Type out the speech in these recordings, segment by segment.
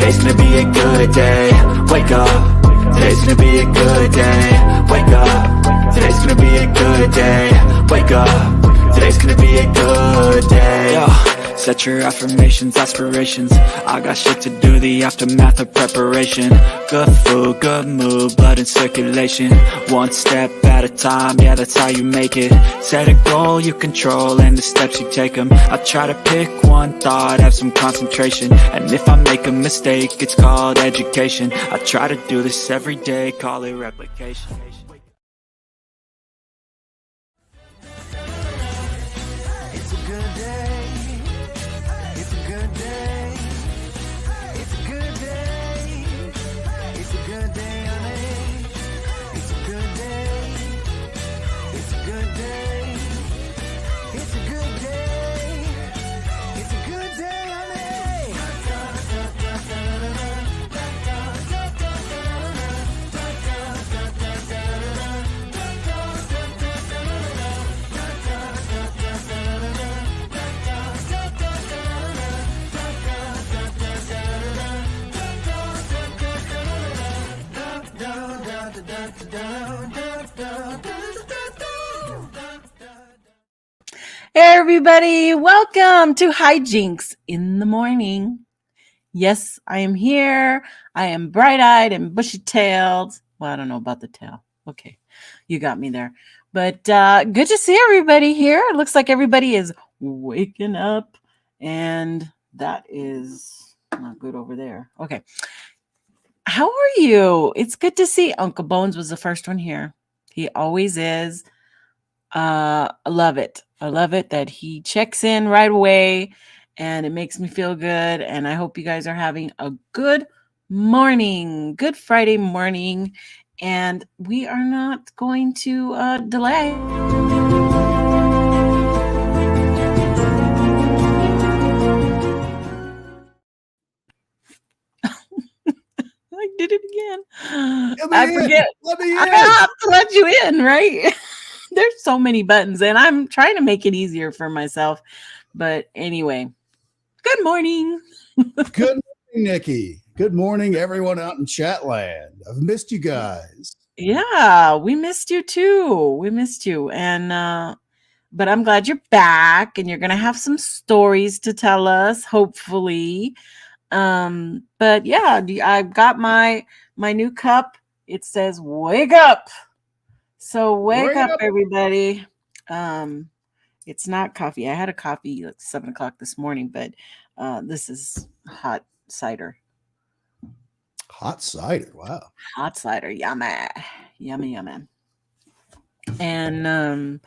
Today's gonna be a good day. Wake up. Today's gonna be a good day. Wake up. Today's gonna be a good day. Wake up. Today's gonna be a good day. Yo. Set your affirmations, aspirations. I got shit to do, the aftermath of preparation. Good food, good mood, blood in circulation. One step at a time, yeah, that's how you make it. Set a goal you control and the steps you take them. I try to pick one thought, have some concentration. And if I make a mistake, it's called education. I try to do this every day, call it replication. Hey everybody, welcome to Hijinks in the morning. Yes, I am here. I am bright-eyed and bushy-tailed. Well, I don't know about the tail. Okay, you got me there. But good to see everybody here. It looks like everybody is waking up, and that is not good over there. Okay, how are you? It's good to see. Uncle Bones was the first one here. He always is. I love it. I love it that he checks in right away and it makes me feel good. And I hope you guys are having a good morning, good Friday morning. And we are not going to delay. I did it again. I forget. I have to let you in, right? There's so many buttons and I'm trying to make it easier for myself. But anyway, good morning. Good morning, Nikki. Good morning, everyone out in Chatland. I've missed you guys. Yeah, we missed you too. We missed you. And but I'm glad you're back and you're gonna have some stories to tell us, hopefully. But yeah, I've got my new cup. It says wake up. So wake up, everybody. It's not coffee. I had a coffee at 7 o'clock this morning, but this is hot cider. Hot cider. Wow. Hot cider. Yummy. Yummy, yummy. And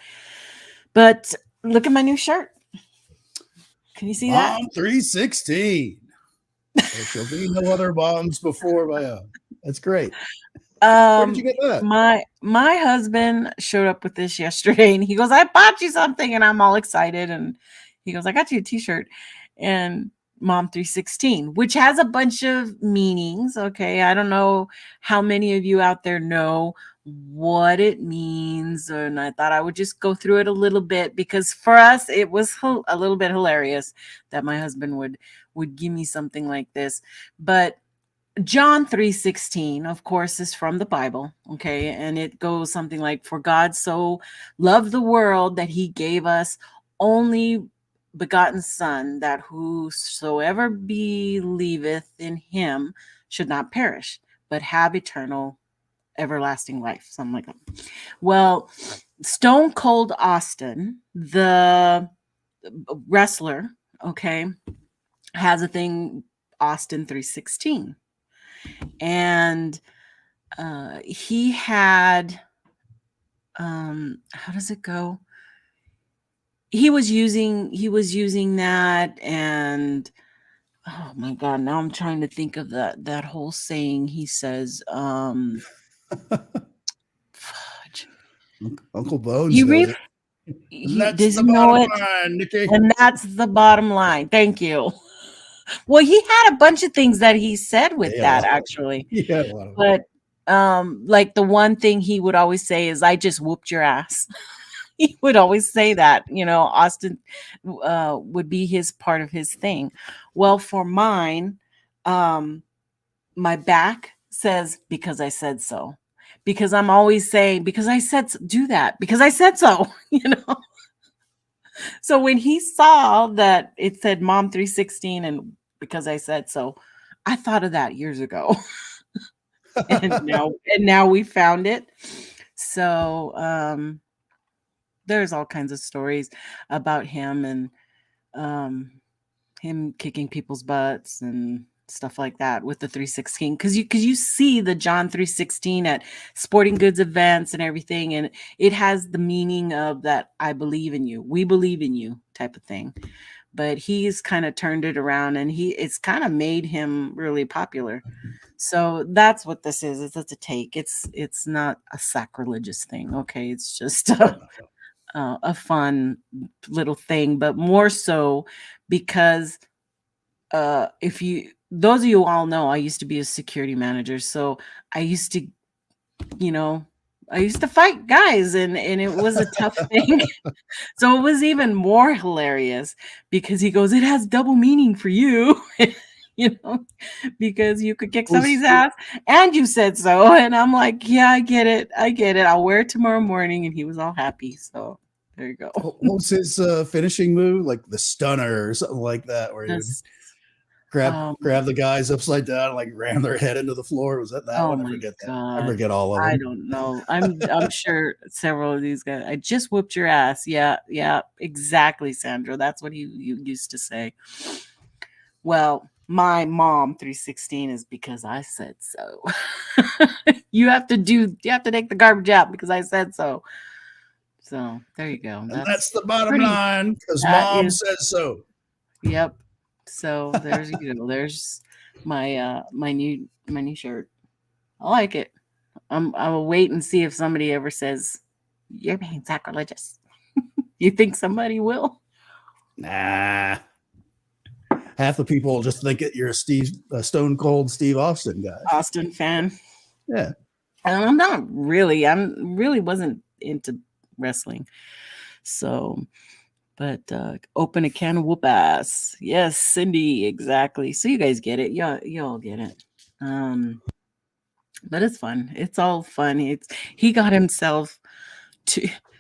but look at my new shirt. Can you see that? Mom 316. There shall be no other moms before my own. That's great. Where did you get that? My husband showed up with this yesterday and he goes, I bought you something, and I'm all excited. And he goes, I got you a t-shirt, and Mom 316, which has a bunch of meanings. Okay. I don't know how many of you out there know what it means. And I thought I would just go through it a little bit because for us, it was a little bit hilarious that my husband would give me something like this. But John 3:16, of course, is from the Bible, okay? And it goes something like, for God so loved the world that he gave us only begotten Son, that whosoever believeth in him should not perish, but have eternal, everlasting life, something like that. Well, Stone Cold Austin, the wrestler, okay, has a thing, Austin 3:16. And he had how does it go? He was using that, and oh my god, now I'm trying to think of that whole saying he says. Fudge. Uncle Bones. Does he know it? Line, Nikki. And that's the bottom line. Thank you. Well, he had a bunch of things that he said with that, actually. Yeah, a lot of but like the one thing he would always say is, I just whooped your ass. He would always say that, Austin would be his part of his thing. Well, for mine, my back says, because I said so. Because I'm always saying, because I said so, do that, because I said so, So when he saw that it said Mom 316 and because I said so, I thought of that years ago. and now we found it. So there's all kinds of stories about him and him kicking people's butts and stuff like that with the 316 because you see the John 316 at sporting goods events and everything, and it has the meaning of that I believe in you, we believe in you type of thing. But he's kind of turned it around and it's kind of made him really popular. So that's what this is. It's a take. It's not a sacrilegious thing. Okay. It's just a fun little thing, but more so because if you those of you all know, I used to be a security manager. So I used to, I used to fight guys and it was a tough thing. So it was even more hilarious because he goes, it has double meaning for you, because you could kick somebody's ass and you said so. And I'm like, yeah, I get it. I'll wear it tomorrow morning. And he was all happy. So there you go. What was his finishing move? Like the stunner or something like that, where he would grab the guys upside down and like ram their head into the floor. Was that one? I forget that. I forget all of them. I don't know. I'm sure several of these guys. I just whooped your ass. Yeah, exactly, Sandra. That's what you used to say. Well, my Mom 316 is because I said so. You have to take the garbage out because I said so. So there you go. That's the bottom line because Mom says so. Yep. So there's there's my my new shirt. I like it. I will wait and see if somebody ever says you're being sacrilegious. You think somebody will? Nah. Half the people just think you're a Stone Cold Steve Austin guy. Austin fan. Yeah. And I'm not really. Wasn't into wrestling. So, but open a can of whoop ass. Yes, Cindy, exactly. So you guys get it. Yeah, you all get it. But it's fun. It's all fun. He got himself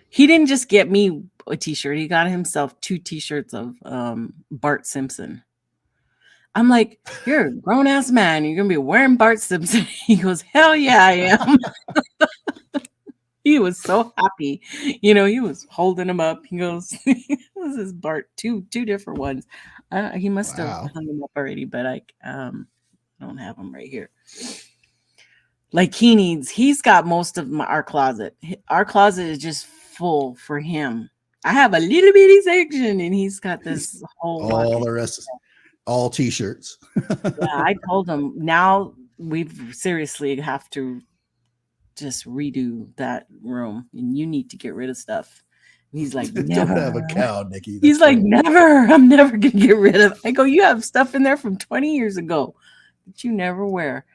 he didn't just get me a t-shirt. He got himself 2 t-shirts of Bart Simpson. I'm like, you're a grown-ass man. You're going to be wearing Bart Simpson. He goes, hell yeah, I am. He was so happy. He was holding him up. He goes, this is Bart. Two different ones. He must have hung them up already, but I don't have them right here. Like he's got most of our closet. Our closet is just full for him. I have a little bitty section and he's got this whole all the rest, all t-shirts. Yeah, I told him now we seriously have to just redo that room and you need to get rid of stuff. And he's like, never. Don't have a cow, Nikki. That's he's like, never. I'm never gonna get rid of it. I go, you have stuff in there from 20 years ago that you never wear.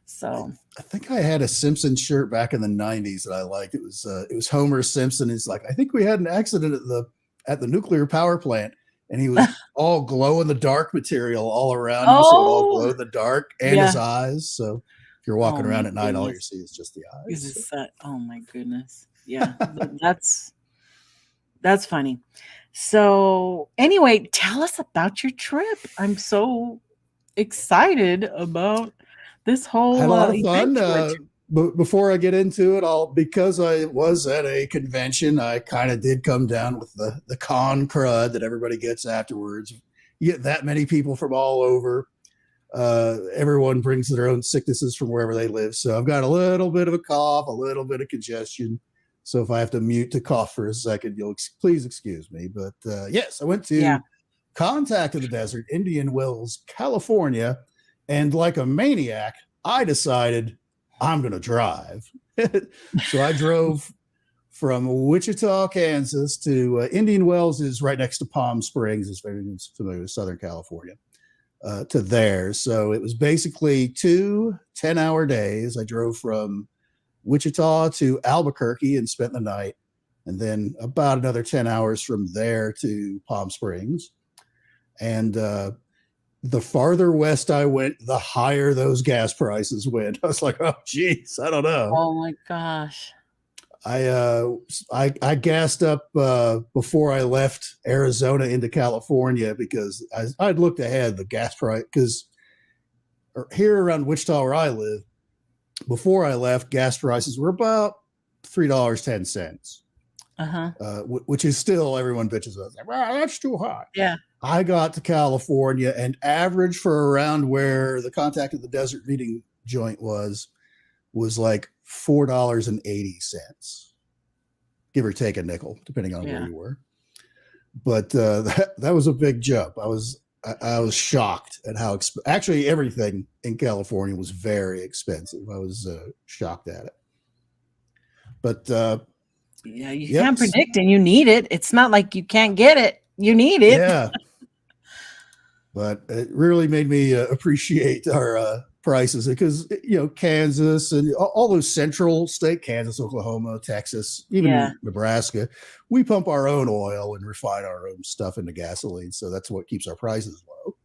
So I think I had a Simpson shirt back in the 90s that I liked. It was Homer Simpson. It's like, I think we had an accident at the nuclear power plant and he was all glow in the dark material all around him. So it all glow in the dark and his eyes. So if you're walking around at night, all you see is just the eyes. Oh my goodness. Yeah. That's funny. So anyway, tell us about your trip. I'm so excited about this whole I had a lot of fun. But before I get into it, because I was at a convention, I kind of did come down with the con crud that everybody gets afterwards. You get that many people from all over. Everyone brings their own sicknesses from wherever they live. So I've got a little bit of a cough, a little bit of congestion. So if I have to mute to cough for a second, you'll please excuse me. But yes, I went to Contact of the Desert, Indian Wells, California. And like a maniac, I decided I'm going to drive. So I drove from Wichita, Kansas to Indian Wells is right next to Palm Springs, as anyone's familiar with Southern California, to there. So it was basically 2 10-hour days. I drove from Wichita to Albuquerque and spent the night, and then about another 10 hours from there to Palm Springs. And the farther west I went, the higher those gas prices went. I was like, oh, geez, I don't know. Oh my gosh. I gassed up before I left Arizona into California because I'd looked ahead the gas price because here around Wichita where I live, before I left, gas prices were about $3.10. Which is still everyone bitches about. Like, well, that's too high. Yeah. I got to California and average for around where the Contact of the Desert meeting joint was like $4.80, give or take a nickel, depending on where you were. But that was a big jump. I was shocked at how actually everything in California was very expensive. I was shocked at it. But yeah, you can't predict, and you need it. It's not like you can't get it. You need it. Yeah. But it really made me appreciate our prices because, Kansas and all those central state, Kansas, Oklahoma, Texas, even Nebraska, we pump our own oil and refine our own stuff into gasoline. So that's what keeps our prices low.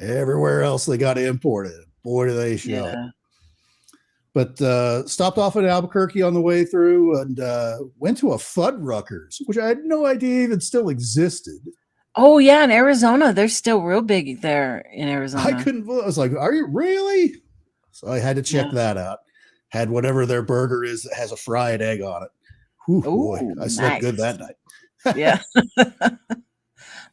Everywhere else, they got to import it. Boy, do they show it. But stopped off at Albuquerque on the way through and went to a Fuddruckers, which I had no idea even still existed. Oh, yeah. In Arizona, they're still real big there in Arizona. I couldn't believe it. I was like, are you really? So I had to check that out. Had whatever their burger is that has a fried egg on it. Whew, boy, I slept good that night. Yeah.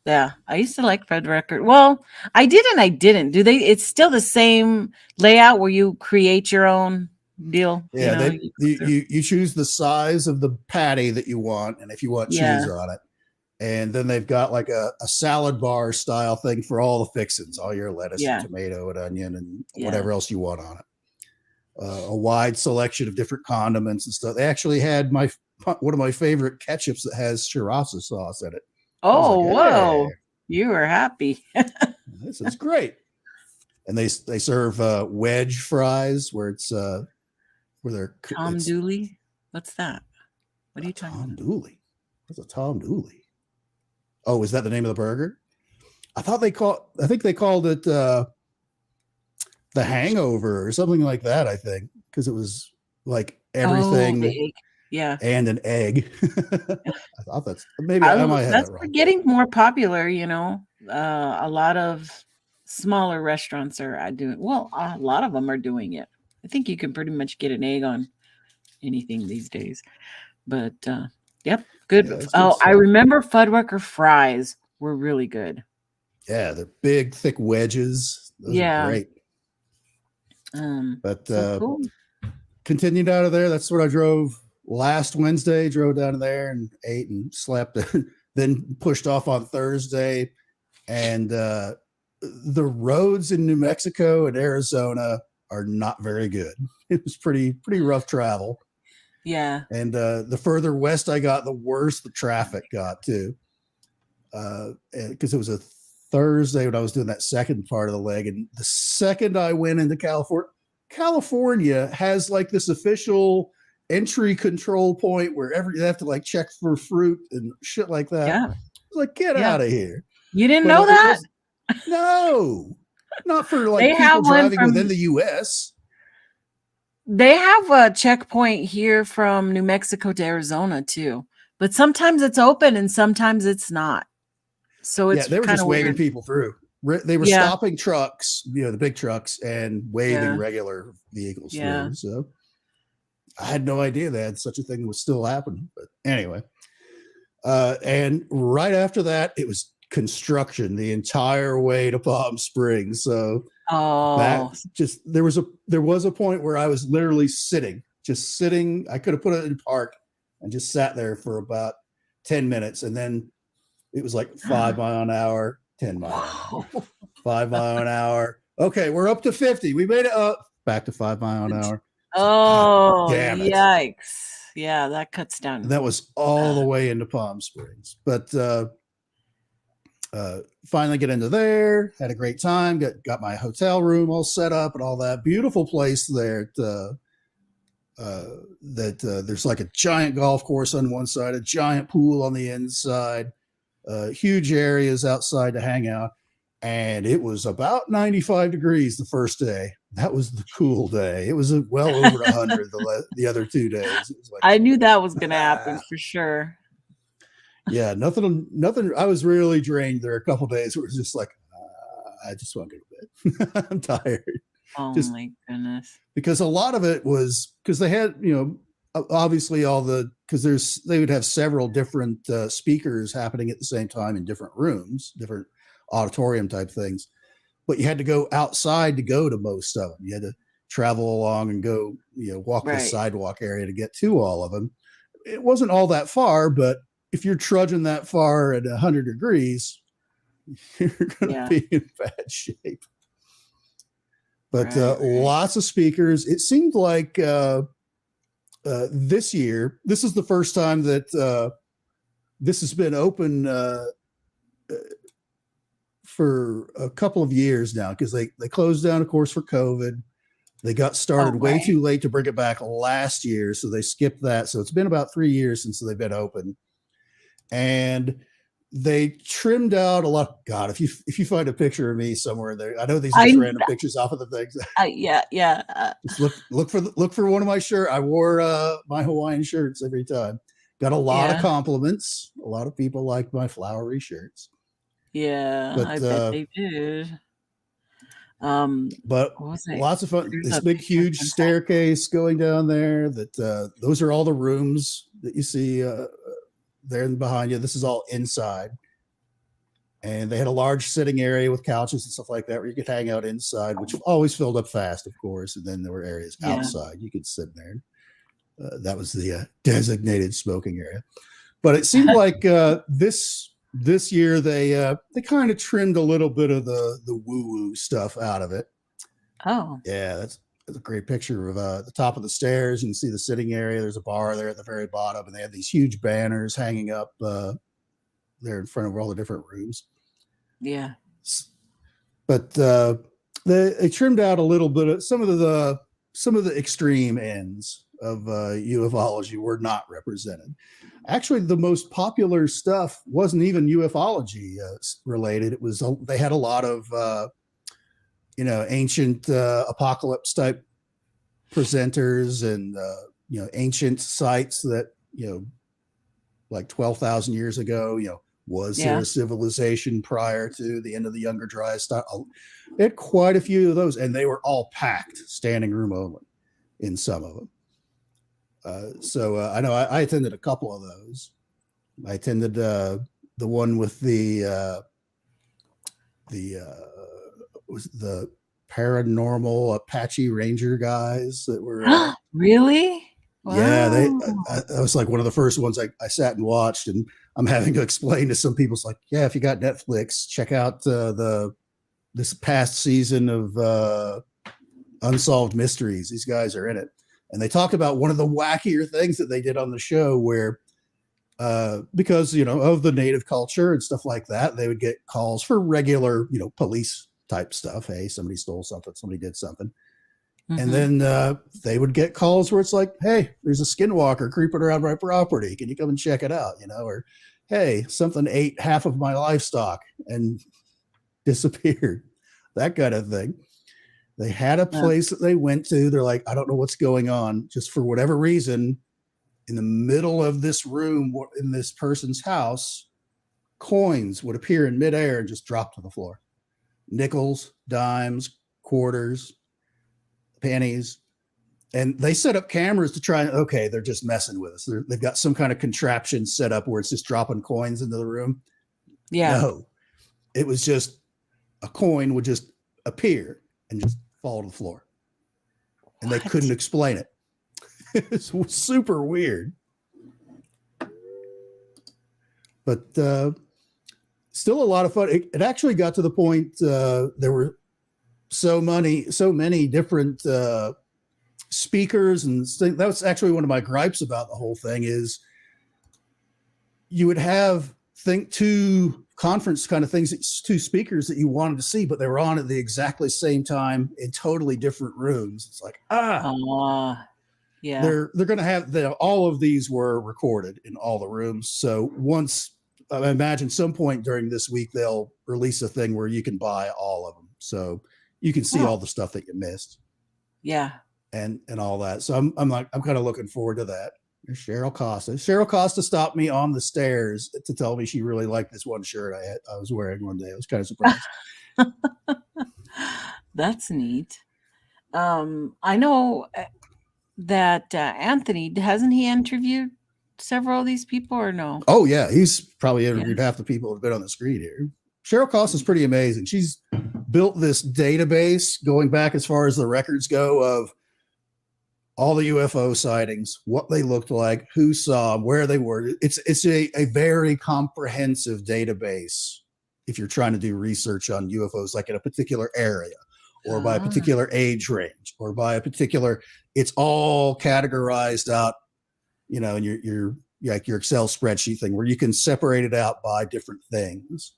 Yeah. I used to like Fuddruckers. Well, I did and I didn't. It's still the same layout where you create your own deal? Yeah, you choose the size of the patty that you want, and if you want cheese on it. And then they've got like a salad bar style thing for all the fixings, all your lettuce and tomato and onion and whatever else you want on it. A wide selection of different condiments and stuff. They actually had one of my favorite ketchups that has sriracha sauce in it. Oh, like, hey, whoa. You were happy. This is great. And they serve wedge fries where it's where they're Tom Dooley. What's that? What are you talking about? Tom Dooley. What's a Tom Dooley? Oh, is that the name of the burger? I think they called it the Hangover or something like that, I think, because it was like everything and an egg. I thought that's maybe I might have that wrong. Getting more popular, a lot of smaller restaurants are doing well, a lot of them are doing it. I think you can pretty much get an egg on anything these days. But yep, good. Yeah, I remember Fuddrucker fries were really good. Yeah, they're big, thick wedges. Those are great. But cool. Continued out of there. That's what I drove last Wednesday. Drove down to there and ate and slept. Then pushed off on Thursday. And the roads in New Mexico and Arizona are not very good. It was pretty rough travel. Yeah. And the further west I got, the worse the traffic got too. Because it was a Thursday when I was doing that second part of the leg. And the second I went into California has like this official entry control point where you have to like check for fruit and shit like that. Yeah. I was like, get out of here. You didn't know that? No, not for like people driving within the U.S. They have a checkpoint here from New Mexico to Arizona too, but sometimes it's open and sometimes it's not. So it's they were just waving people through. They were stopping trucks, the big trucks, and waving regular vehicles through. So I had no idea they had such a thing was still happening. But anyway, and right after that, it was construction the entire way to Palm Springs. So there was a point where I was literally sitting. I could have put it in park and just sat there for about 10 minutes, and then it was like 5 mile an hour, 10 mile an hour, 5 mile an hour. Okay, we're up to 50. We made it up. Back to 5 mile an hour. Oh, damn it. Yikes. Yeah, that cuts down. And that was all the way into Palm Springs. But finally get into there. Had a great time. Got my hotel room all set up and all that. Beautiful place there. There's like a giant golf course on one side, a giant pool on the inside. Huge areas outside to hang out. and it was about 95 degrees the first day. That was the cool day. It was well over 100 the other 2 days. It was like, I knew that was going to happen for sure. Yeah, nothing. I was really drained there a couple days. It was just like, I just want to go to bed. I'm tired. Oh Just my goodness. because a lot of it was because they had, obviously because they would have several different speakers happening at the same time in different rooms, different auditorium type things. But you had to go outside to go to most of them. You had to travel along and go, walk the sidewalk area to get to all of them. It wasn't all that far, but if you're trudging that far at 100 degrees, you're going to be in bad shape. But lots of speakers. It seemed like this year, this is the first time that this has been open for a couple of years now, because they closed down, of course, for COVID. They got started way too late to bring it back last year, so they skipped that. So it's been about 3 years since they've been open. And they trimmed out a lot. God, if you find a picture of me somewhere there, I know these are just random pictures off of the things. Just look for one of my shirts. I wore my Hawaiian shirts every time. Got a lot of compliments. A lot of people liked my flowery shirts. Yeah, but, I bet they did. But lots of fun. This big, huge staircase going down there. Those are all the rooms that you see there behind you. This is all inside, and they had a large sitting area with couches and stuff like that where you could hang out inside, which always filled up fast, of course. And then there were areas outside you could sit there. That was the designated smoking area. But it seemed like this year they kind of trimmed a little bit of the woo-woo stuff out of it. Oh, yeah, that's a great picture of the top of the stairs. You can see the sitting area. There's a bar there at the very bottom, and they have these huge banners hanging up there in front of all the different rooms. Yeah, but they trimmed out a little bit of some of the extreme ends of ufology were not represented. Actually, the most popular stuff wasn't even ufology related. It was they had a lot of ancient apocalypse type presenters and ancient sites that like 12,000 years ago. Was there a civilization prior to the end of the Younger Dryas? They had quite a few of those, and they were all packed, standing room only, in some of them. So I know I attended a couple of those. I attended the one with the paranormal Apache Ranger guys that were really. Wow. Yeah, that was like one of the first ones I sat and watched, and I'm having to explain to some people. It's like, yeah, if you got Netflix, check out this past season of Unsolved Mysteries. These guys are in it. And they talked about one of the wackier things that they did on the show where, because, of the native culture and stuff like that, they would get calls for regular, police type stuff. Hey, somebody stole something. Somebody did something. Mm-hmm. And then they would get calls where it's like, hey, there's a skinwalker creeping around my property. Can you come and check it out? Or, hey, something ate half of my livestock and disappeared. That kind of thing. They had a place that they went to. They're like, I don't know what's going on. Just for whatever reason, in the middle of this room in this person's house, coins would appear in midair and just drop to the floor. Nickels, dimes, quarters, pennies. And they set up cameras to try and, okay, they're just messing with us. They've got some kind of contraption set up where it's just dropping coins into the room. Yeah. No, it was just a coin would just appear and just fall to the floor. And they couldn't explain it. It's super weird. But still a lot of fun. It actually got to the point there were so many different speakers, and that was actually one of my gripes about the whole thing is you would have two conference kind of things, two speakers that you wanted to see, but they were on at the exactly same time in totally different rooms. It's like, yeah, they're going to have all of these were recorded in all the rooms. So once I imagine some point during this week they'll release a thing where you can buy all of them, so you can see all the stuff that you missed. Yeah, and all that. So I'm kind of looking forward to that. There's Cheryl Costa. Cheryl Costa stopped me on the stairs to tell me she really liked this one shirt I was wearing one day. I was kind of surprised. that's neat. I know that Anthony, hasn't he interviewed several of these people or no? Oh yeah, he's probably interviewed half the people who've been on the screen here. Cheryl Costa is pretty amazing. She's built this database going back as far as the records go of all the UFO sightings, what they looked like, who saw them, where they were. It's a very comprehensive database if you're trying to do research on UFOs, like in a particular area or by a particular age range or by a particular, it's all categorized out, in your like your Excel spreadsheet thing where you can separate it out by different things.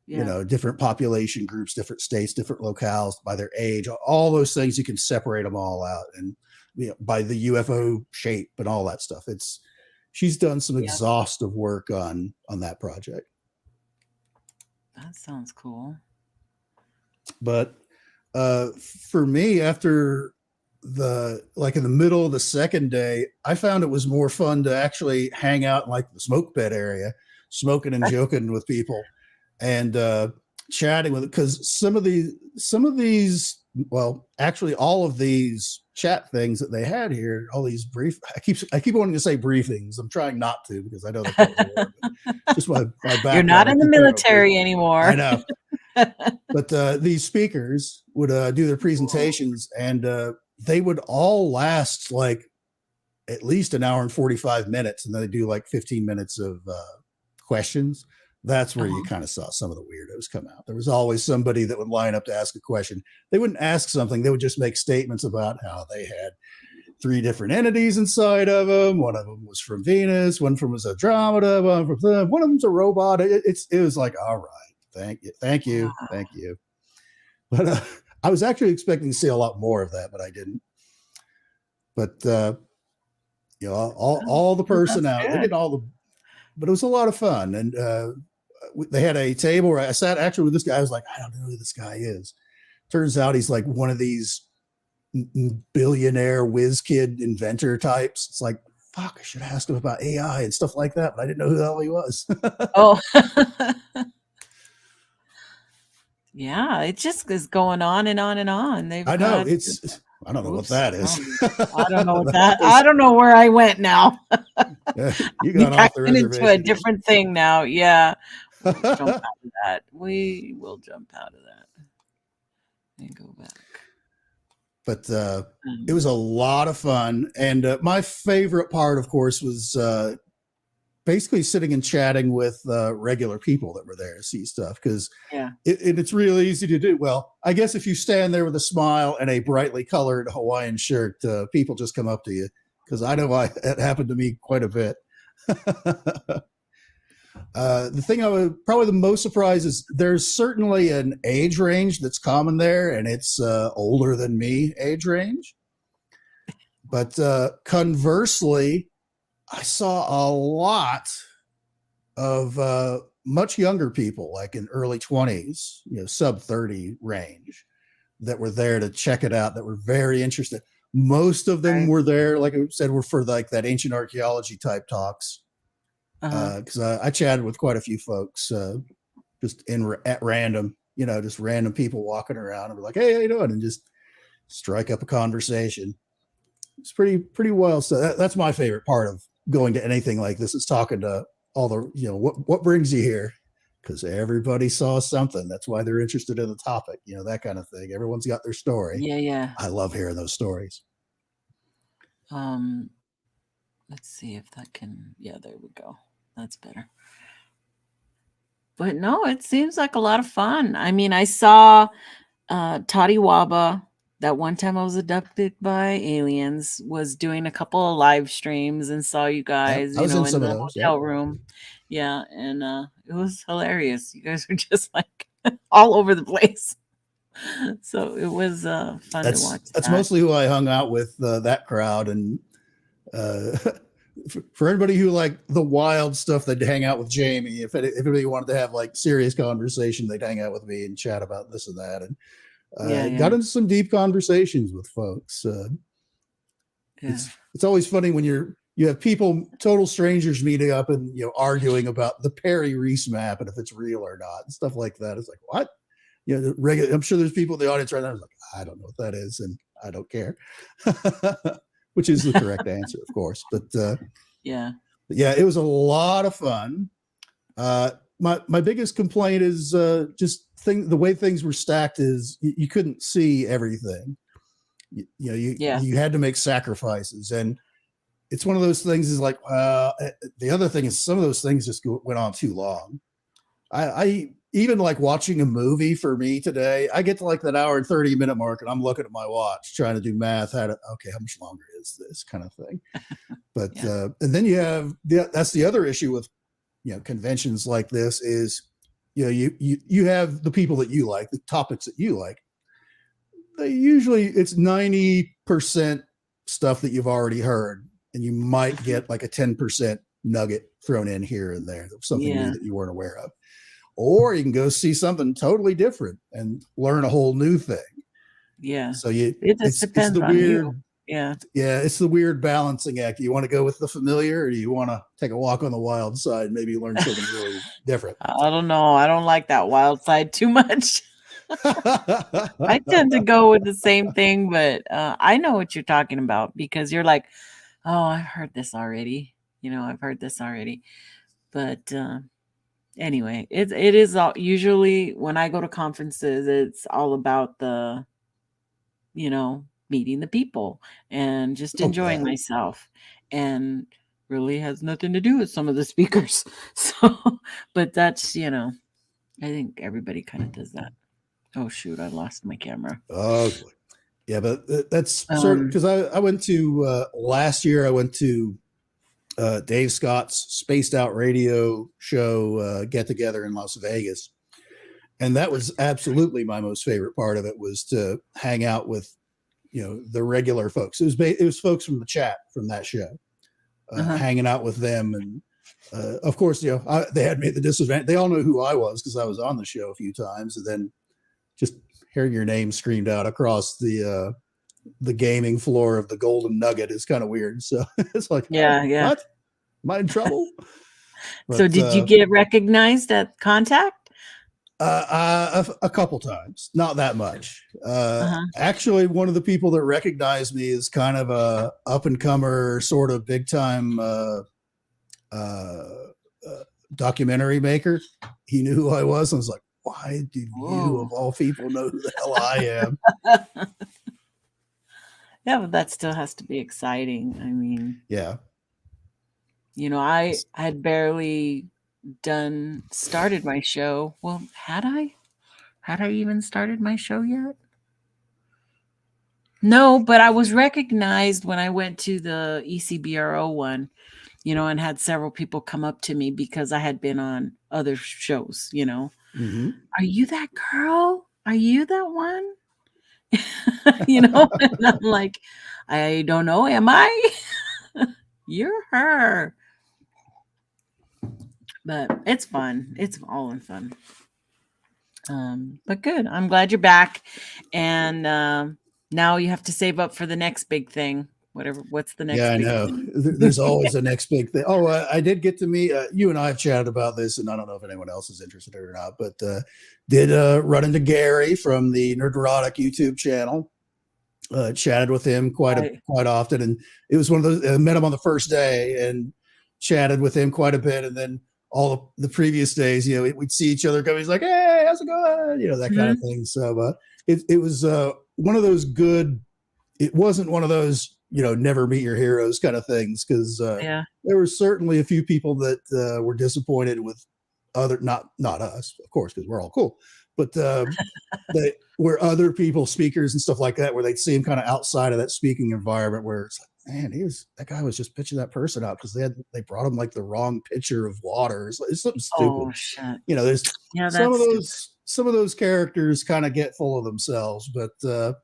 Yeah. Different population groups, different states, different locales, by their age, all those things, you can separate them all out, and by the UFO shape and all that stuff. She's done some exhaustive work on that project. That sounds cool. But for me, after in the middle of the second day, I found it was more fun to actually hang out in like the smoke bed area, smoking and joking with people and chatting with it. Because some of these, well, actually all of these chat things that they had here, all these I keep wanting to say briefings. I'm trying not to because I know they're just my background. You're not in the military anymore. I know. But these speakers would do their presentations, and they would all last like at least an hour and 45 minutes, and then they do like 15 minutes of questions. That's where you kind of saw some of the weirdos come out. There was always somebody that would line up to ask a question. They wouldn't ask something. They would just make statements about how they had 3 different entities inside of them. One of them was from Venus. One from was Andromeda. One of them's a robot. It was like, all right, thank you. But I was actually expecting to see a lot more of that, but I didn't. But all the personality, they did but it was a lot of fun. And they had a table where I sat actually with this guy. I was like, I don't know who this guy is. Turns out he's like one of these billionaire whiz kid inventor types. It's like, fuck, I should have asked him about AI and stuff like that, but I didn't know who the hell he was. Oh. Yeah, it just is going on and on and on. I know I don't know what that is. I don't know what that. I don't know where I went now. You got off the reservation into a different thing now. Yeah, we'll jump out of that. We will jump out of that and go back. But it was a lot of fun, and my favorite part, of course, was basically sitting and chatting with regular people that were there to see stuff, because it's real easy to do. Well, I guess if you stand there with a smile and a brightly colored Hawaiian shirt, people just come up to you, because I know it happened to me quite a bit. The thing I was probably the most surprised is there's certainly an age range that's common there, and it's older than me age range. But conversely, I saw a lot of much younger people, like in early 20s, sub 30 range, that were there to check it out, that were very interested. Most of them were there, like I said, were for like that ancient archaeology type talks. Because I chatted with quite a few folks just at random, just random people walking around, and we're like, hey, how you doing? And just strike up a conversation. It's pretty wild stuff. That's my favorite part of going to anything like this, is talking to all the, what brings you here? Because everybody saw something. That's why they're interested in the topic, that kind of thing. Everyone's got their story. Yeah. I love hearing those stories. Let's see if that can, there we go. That's better. But no, it seems like a lot of fun. I mean, I saw Toddy Waba. That one time I was abducted by aliens, was doing a couple of live streams and saw you guys, in the hotel room. Yeah. And it was hilarious. You guys were just like all over the place. So it was fun to watch. That's mostly who I hung out with, that crowd. And for anybody who like the wild stuff, they'd hang out with Jamie. If anybody wanted to have like serious conversation, they'd hang out with me and chat about this and that. And got into some deep conversations with folks. It's always funny when you have people, total strangers, meeting up and arguing about the Perry Reese map and if it's real or not and stuff like that. It's like, what? I'm sure there's people in the audience right now who's like, I don't know what that is, and I don't care. Which is the correct answer, of course. But it was a lot of fun. My biggest complaint is just the way things were stacked is you couldn't see everything. You had to make sacrifices, and it's one of those things is like, the other thing is some of those things just went on too long. I even like watching a movie for me today, I get to like that hour and 30-minute mark and I'm looking at my watch, trying to do math. How much longer is this kind of thing? But, and then you have, that's the other issue with, conventions like this is, you have the people that you like, the topics that you like. It's 90% stuff that you've already heard, and you might get like a 10% nugget thrown in here and there, something new that you weren't aware of. Or you can go see something totally different and learn a whole new thing. Yeah. So it just depends on you. Yeah. Yeah. It's the weird balancing act. You want to go with the familiar, or do you want to take a walk on the wild side, maybe learn something really different? I don't know. I don't like that wild side too much. I tend to go with the same thing, but I know what you're talking about, because you're like, oh, I've heard this already. I've heard this already. But anyway, it is all, usually when I go to conferences, it's all about the, meeting the people and just enjoying myself, and really has nothing to do with some of the speakers. So, but that's, I think everybody kind of does that. Oh shoot, I lost my camera. Oh, yeah, but that's certain, because I went to last year. I went to Dave Scott's Spaced Out Radio show get together in Las Vegas, and that was absolutely my most favorite part of it, was to hang out with the regular folks. It was folks from the chat from that show, hanging out with them, and of course they had me at the disadvantage. They all know who I was because I was on the show a few times, and then just hearing your name screamed out across the gaming floor of the Golden Nugget is kind of weird. So it's like, what? Am I in trouble? But, so did you get recognized at Contact? A couple times, not that much. Actually, one of the people that recognized me is kind of a up and comer, sort of big time documentary maker. He knew who I was. I was like, why do you, of all people, know who the hell I am? Yeah, but that still has to be exciting. I mean, yeah. I had barely started my show. Well, had I even started my show yet? No, but I was recognized when I went to the ECBRO one, and had several people come up to me because I had been on other shows, Mm-hmm. Are you that girl? Are you that one? And I'm like, I don't know. Am I? You're her. But it's fun. It's all in fun. But good. I'm glad you're back. And now you have to save up for the next big thing. What's the next big thing? There's always a next big thing. Oh, I did get to meet, you and I have chatted about this, and I don't know if anyone else is interested in it or not, but did run into Gary from the Nerdrotic YouTube channel. Chatted with him quite often, and it was one of those. I met him on the first day and chatted with him quite a bit, and then all the previous days, we'd see each other come. He's like, "Hey, how's it going?" That kind of thing. So it was one of those good. It wasn't one of those never meet your heroes kind of things, because there were certainly a few people that were disappointed with not us, of course, because we're all cool, but that were other people, speakers and stuff like that, where they'd see him kind of outside of that speaking environment, where it's like, man, that guy was just pitching that person out because they brought him like the wrong pitcher of water. It's something stupid. Oh, shit. There's some of those characters kind of get full of themselves, but the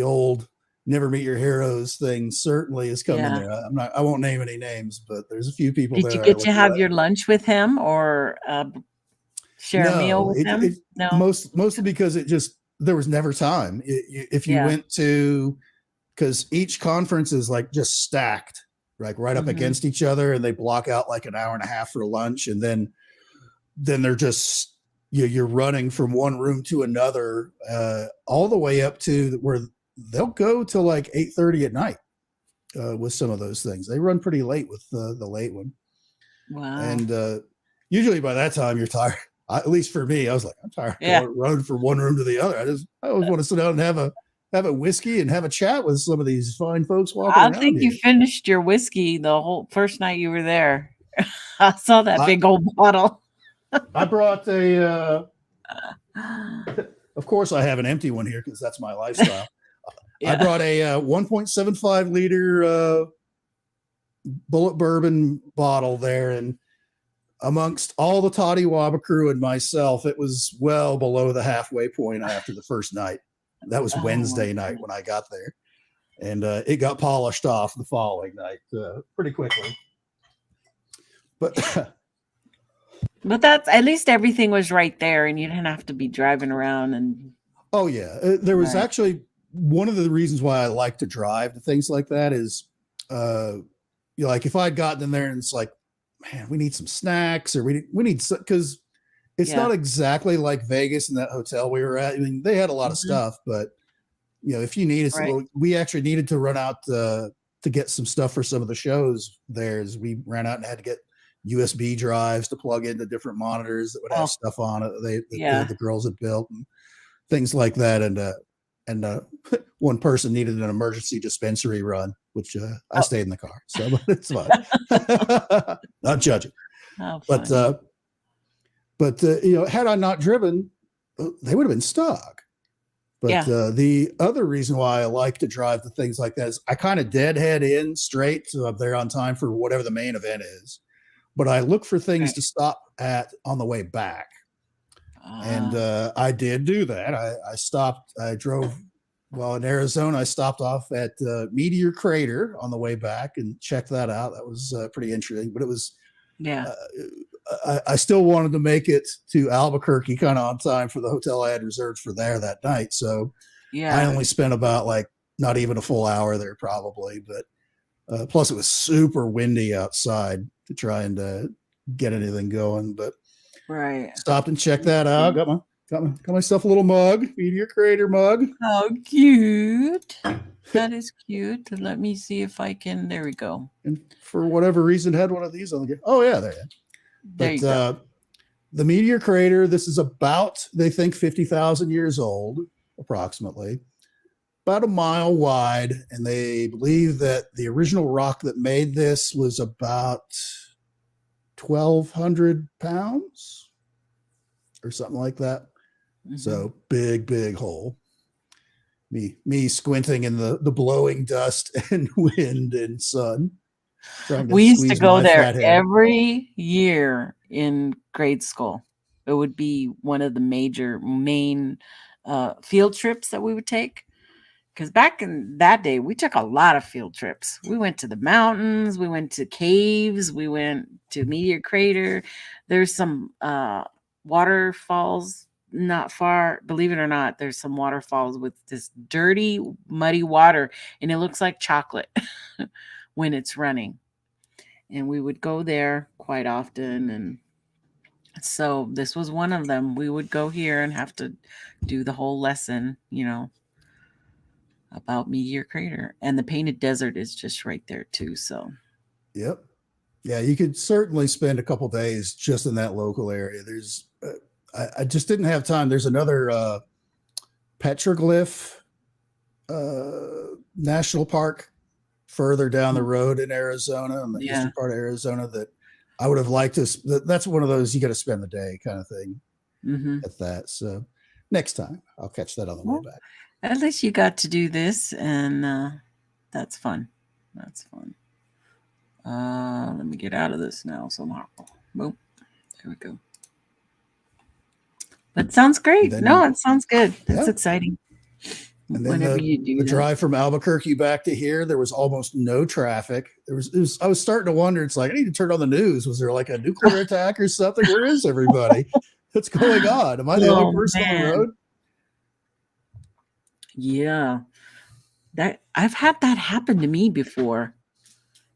old Never Meet Your Heroes thing certainly is coming Yeah. there. I won't name any names, but there's a few people Did you there I get look to have at. your lunch with him or share a meal No, with it him? No. mostly because there was never time. If you Yeah. went to, because each conference is like just stacked, like right up against each other, and they block out like an hour and a half for lunch, and then they're just you're running from one room to another, all the way up to where they'll go till like 8:30 at night with some of those things. They run pretty late with the late one. Wow. And usually by that time you're tired. At least for me, I was like, I'm tired of running from one room to the other. I always want to sit down and have a whiskey and have a chat with some of these fine folks walking I around think here. you finished your whiskey the whole first night you were there. I saw that big old bottle. I brought of course I have an empty one here because that's my lifestyle. I brought a 1.75 liter bullet bourbon bottle there, and amongst all the Toddy Wabba crew and myself, it was well below the halfway point after the first night. That was Wednesday night when I got there, and it got polished off the following night pretty quickly. But that's at least everything was right there, and you didn't have to be driving around. And oh yeah, there was actually one of the reasons why I like to drive to things like that is, like if I'd gotten in there and it's like, man, we need some snacks, or we need because it's not exactly like Vegas in that hotel we were at. I mean, they had a lot of stuff, but if you needed, we actually needed to run out to get some stuff for some of the shows there. As we ran out and had to get USB drives to plug into different monitors that would have stuff on it. The girls had built and things like that. And one person needed an emergency dispensary run, which I stayed in the car, so it's fine. Not judging. But had I not driven, they would have been stuck. But the other reason why I like to drive to things like that is I kind of deadhead in straight, so I'm there on time for whatever the main event is. But I look for things to stop at on the way back. And I did do that. I drove, in Arizona, I stopped off at Meteor Crater on the way back and checked that out. That was pretty interesting, but it was, I still wanted to make it to Albuquerque kind of on time for the hotel I had reserved for there that night. So I only spent about not even a full hour there probably, but plus it was super windy outside to try and get anything going, but stopped and checked that out. Got myself a little mug, Meteor Crater mug. How cute. That is cute. Let me see if I can. There we go. And for whatever reason, had one of these on the game. Oh yeah, there you go. The Meteor Crater, this is about, they think, 50,000 years old, approximately. About a mile wide, and they believe that the original rock that made this was about 1,200 pounds or something like that. So big hole. Me squinting in the blowing dust and wind and sun. We used to go there every year in grade school. It would be one of the main field trips that we would take. Because back in that day, we took a lot of field trips. We went to the mountains, we went to caves, we went to Meteor Crater. There's some waterfalls not far. Believe it or not, there's some waterfalls with this dirty, muddy water, and it looks like chocolate when it's running. And we would go there quite often. And so this was one of them. We would go here and have to do the whole lesson, about Meteor Crater. And the Painted Desert is just right there too. So yep. Yeah, you could certainly spend a couple days just in that local area. There's I just didn't have time. There's another petroglyph national park further down the road in Arizona, in the eastern part of Arizona, that I would have liked to. That's one of those you got to spend the day kind of thing at that. So next time I'll catch that on the way back. At least you got to do this, and that's fun. That's fun. Let me get out of this now somehow. Boom. There we go. But it sounds great. No, it sounds good. It's exciting. And then whenever you do the that. drive from Albuquerque back to here, there was almost no traffic. I was starting to wonder. It's like I need to turn on the news. Was there like a nuclear attack or something? Where is everybody? What's going on? Am I the only person on the road? Yeah, that I've had that happen to me before,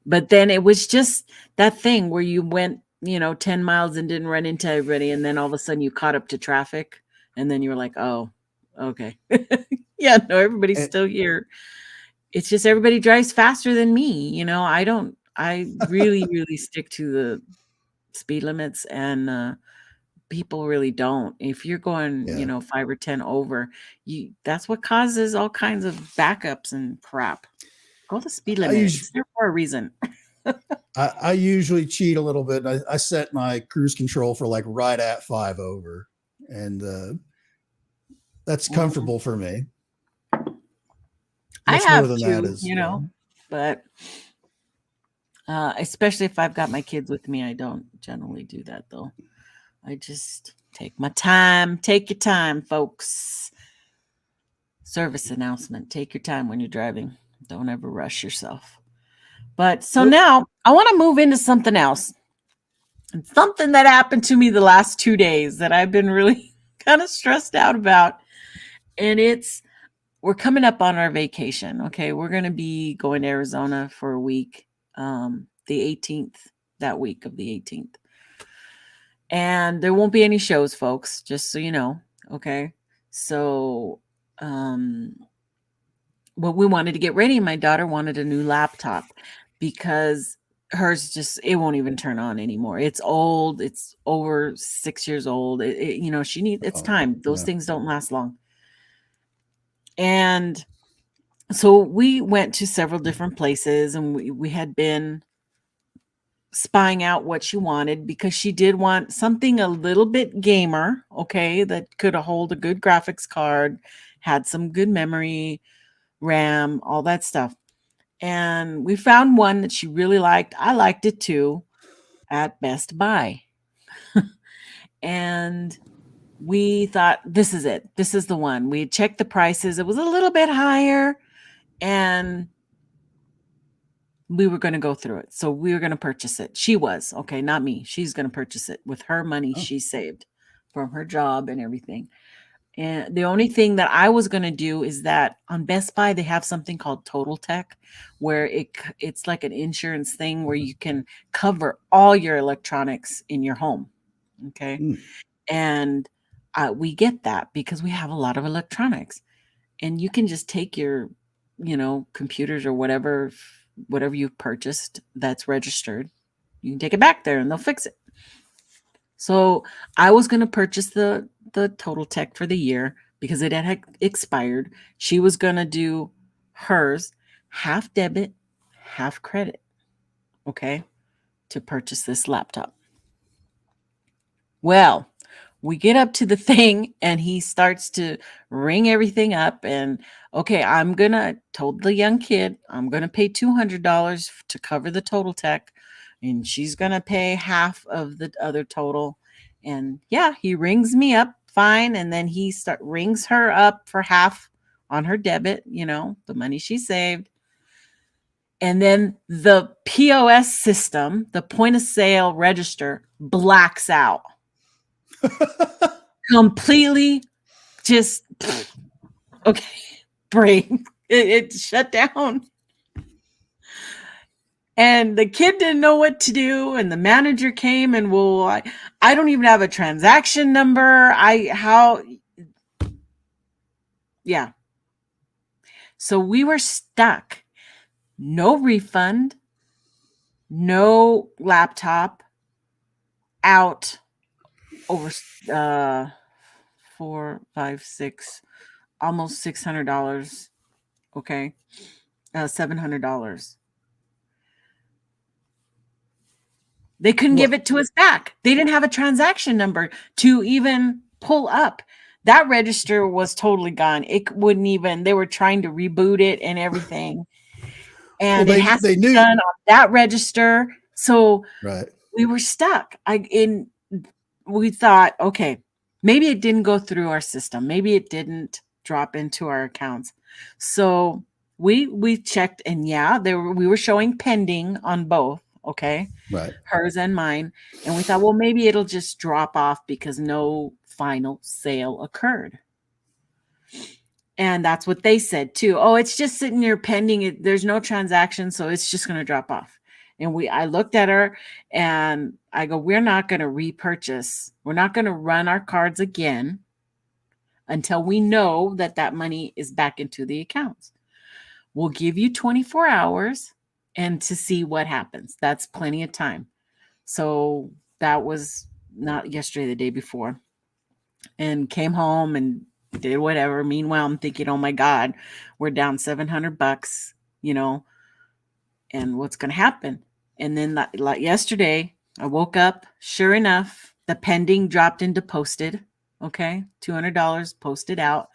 but then it was just that thing where you went, 10 miles and didn't run into everybody, and then all of a sudden you caught up to traffic, and then you were like, oh, okay. Yeah, no, everybody's still here. It's just everybody drives faster than me. I really, really stick to the speed limits, and people really don't. If you're going, 5 or 10 over, that's what causes all kinds of backups and crap. Go the speed limit. It's there for a reason. I usually cheat a little bit. I set my cruise control for like right at 5 over, and that's comfortable for me. I have to, but especially if I've got my kids with me, I don't generally do that though. I just take my time. Take your time, folks. Service announcement. Take your time when you're driving. Don't ever rush yourself. But so now I want to move into something else. And something that happened to me the last 2 days that I've been really kind of stressed out about. And we're coming up on our vacation. Okay. We're going to be going to Arizona for a week. The 18th, that week of the 18th. And there won't be any shows, folks, just so you know. Okay. So, well, we wanted to get ready. My daughter wanted a new laptop because hers it won't even turn on anymore. It's old. It's over 6 years old. She needs, it's time. Those things don't last long. And so we went to several different places, and we had been spying out what she wanted because she did want something a little bit gamer, okay, that could hold a good graphics card, had some good memory, RAM, all that stuff. And we found one that she really liked. I liked it too at Best Buy. And we thought, this is it. This is the one. We checked the prices. It was a little bit higher, and we were going to go through it. So we were going to purchase it. She was, okay, not me. She's going to purchase it with her money she saved from her job and everything. And the only thing that I was going to do is that on Best Buy, they have something called Total Tech, where it's like an insurance thing where you can cover all your electronics in your home. Okay. And we get that because we have a lot of electronics, and you can just take your, computers or whatever you've purchased that's registered. You can take it back there and they'll fix it. So I was going to purchase the Total Tech for the year because it had expired. She was going to do hers half debit, half credit. Okay. To purchase this laptop. Well, we get up to the thing and he starts to ring everything up, and okay, told the young kid, I'm going to pay $200 to cover the Total Tech, and she's going to pay half of the other total. And yeah, he rings me up fine. And then he rings her up for half on her debit, the money she saved. And then the POS system, the point of sale register, blacks out. Completely just, okay, brain. It shut down. And the kid didn't know what to do. And the manager came and, I don't even have a transaction number. Yeah. So we were stuck. No refund, no laptop, out over $4, $5, $6, almost $600. Okay. $700. They couldn't give it to us back. They didn't have a transaction number to even pull up. That register was totally gone. It wouldn't even, they were trying to reboot it and everything. And it has to be done on that register. So we were stuck. We thought, okay, maybe it didn't go through our system. Maybe it didn't drop into our accounts. So we checked, and yeah, we were showing pending on both. Okay. Right. Hers and mine. And we thought, well, maybe it'll just drop off because no final sale occurred. And that's what they said too. Oh, it's just sitting there pending. There's no transaction, so it's just going to drop off. And I looked at her and I go, we're not going to repurchase. We're not going to run our cards again until we know that money is back into the accounts. We'll give you 24 hours and to see what happens. That's plenty of time. So that was not yesterday, the day before. And came home and did whatever. Meanwhile, I'm thinking, oh my God, we're down $700, and what's going to happen? And then like yesterday, I woke up, sure enough, the pending dropped into posted. Okay. $200 posted out.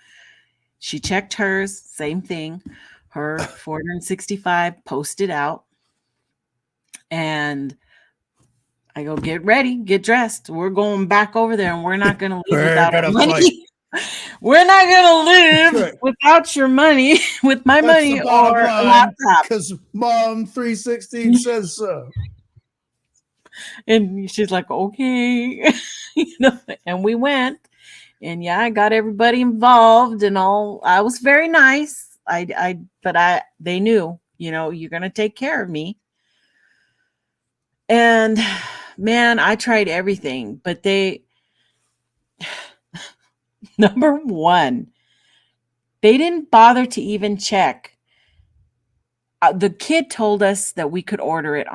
She checked hers, same thing. Her 465 posted out. And I go, get ready, get dressed. We're going back over there, and we're not going to leave without our money. We're not going to live without your money, with my money or a laptop. Because Mom 316 says so. And she's like, okay. And we went. And yeah, I got everybody involved and all. I was very nice. But they knew, you're going to take care of me. And man, I tried everything, but number one, they didn't bother to even check. The kid told us that we could order it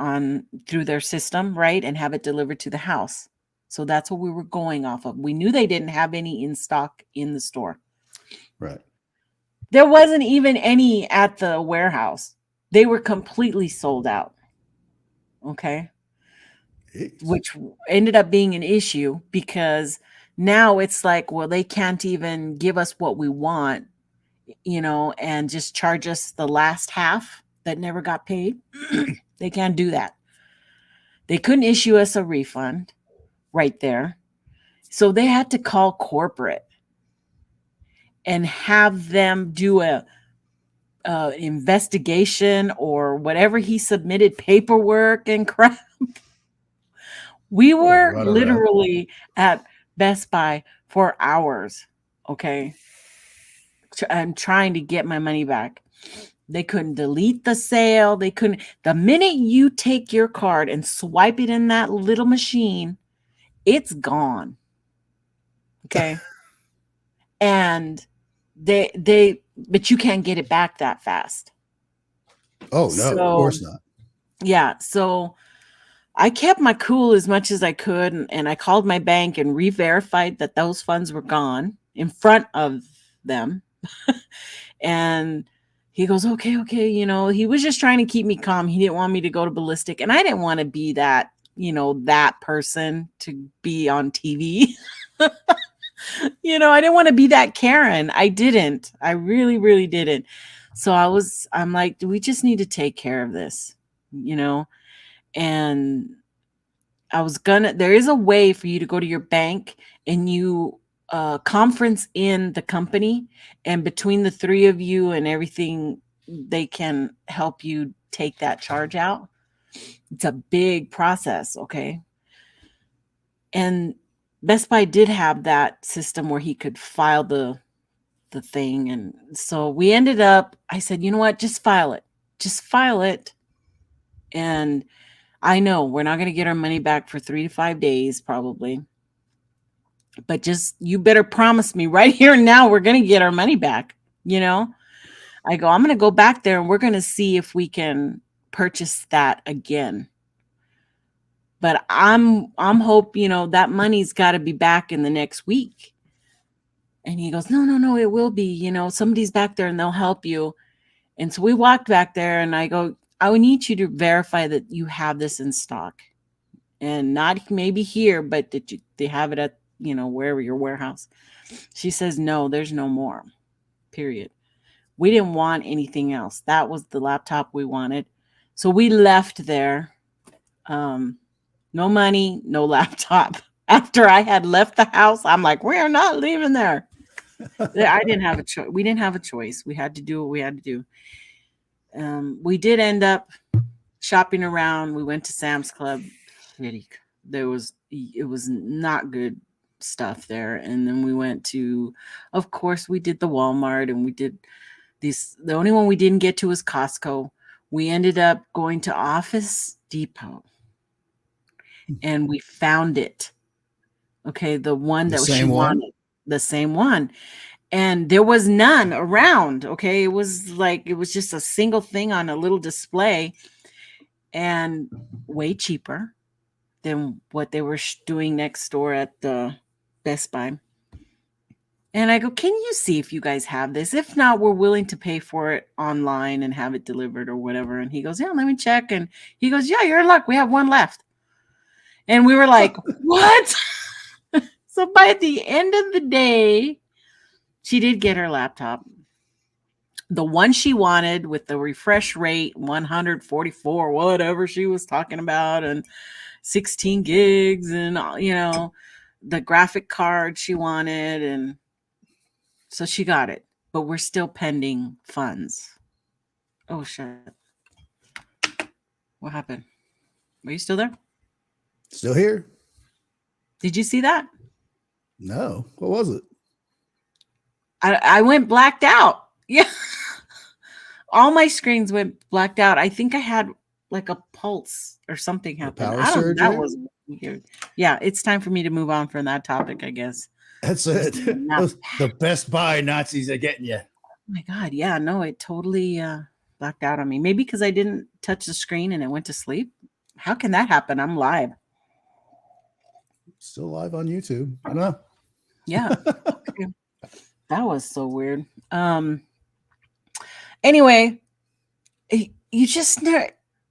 through their system, right? And have it delivered to the house. So that's what we were going off of. We knew they didn't have any in stock in the store. Right. There wasn't even any at the warehouse. They were completely sold out. Okay. Which ended up being an issue because now it's like, well, they can't even give us what we want, and just charge us the last half that never got paid. They can't do that. They couldn't issue us a refund right there. So they had to call corporate and have them do a investigation or whatever he submitted, paperwork and crap. We were literally at Best Buy for hours. Okay. I'm trying to get my money back. They couldn't delete the sale. They couldn't. The minute you take your card and swipe it in that little machine, it's gone. Okay. And but you can't get it back that fast. Oh, no, of course not. Yeah. So I kept my cool as much as I could. And I called my bank and re-verified that those funds were gone in front of them. And he goes, okay. He was just trying to keep me calm. He didn't want me to go to ballistic. And I didn't want to be that, that person to be on TV. I didn't want to be that Karen. I didn't. I really, really didn't. So I'm like, we just need to take care of this, and there is a way for you to go to your bank and you conference in the company, and between the three of you and everything, they can help you take that charge out. It's a big process. Okay. And Best Buy did have that system where he could file the thing. And so we ended up, I said, you know what, just file it. And I know we're not going to get our money back for 3 to 5 days, probably. But you better promise me right here and now we're going to get our money back. I go, I'm going to go back there and we're going to see if we can purchase that again. But I'm hope, that money's got to be back in the next week. And he goes, no, it will be, somebody's back there and they'll help you. And so we walked back there and I go, I would need you to verify that you have this in stock, and not maybe here, but they have it at, wherever your warehouse. She says, no, there's no more, period. We didn't want anything else. That was the laptop we wanted. So we left there. No money, no laptop. After I had left the house, I'm like, we're not leaving there. I didn't have a choice. We didn't have a choice. We had to do what we had to do. We did end up shopping around. We went to Sam's Club. It was not good stuff there. And then we went to, of course, we did the Walmart, and we did these. The only one we didn't get to was Costco. We ended up going to Office Depot, and we found it. Okay, the one that she wanted, the same one. And there was none around. Okay, it was just a single thing on a little display, and way cheaper than what they were doing next door at the Best Buy. And I go, can you see if you guys have this? If not, we're willing to pay for it online and have it delivered or whatever. And he goes, yeah, let me check. And he goes, yeah, you're in luck. We have one left. And we were like, what? So by the end of the day, she did get her laptop. The one she wanted with the refresh rate, 144, whatever she was talking about, and 16 gigs, and the graphic card she wanted, and so she got it. But we're still pending funds. Oh shit. What happened? Are you still there? Still here. Did you see that? No. What was it? I went blacked out. Yeah. All my screens went blacked out. I think I had like a pulse or something happen. Power surge. That was weird. Yeah, it's time for me to move on from that topic, I guess. That's it. The Best Buy Nazis are getting you. Oh my God. Yeah, no, it totally blacked out on me. Maybe because I didn't touch the screen and it went to sleep. How can that happen? I'm live. Still live on YouTube. I don't know. Yeah. Okay. That was so weird. Anyway, you just know,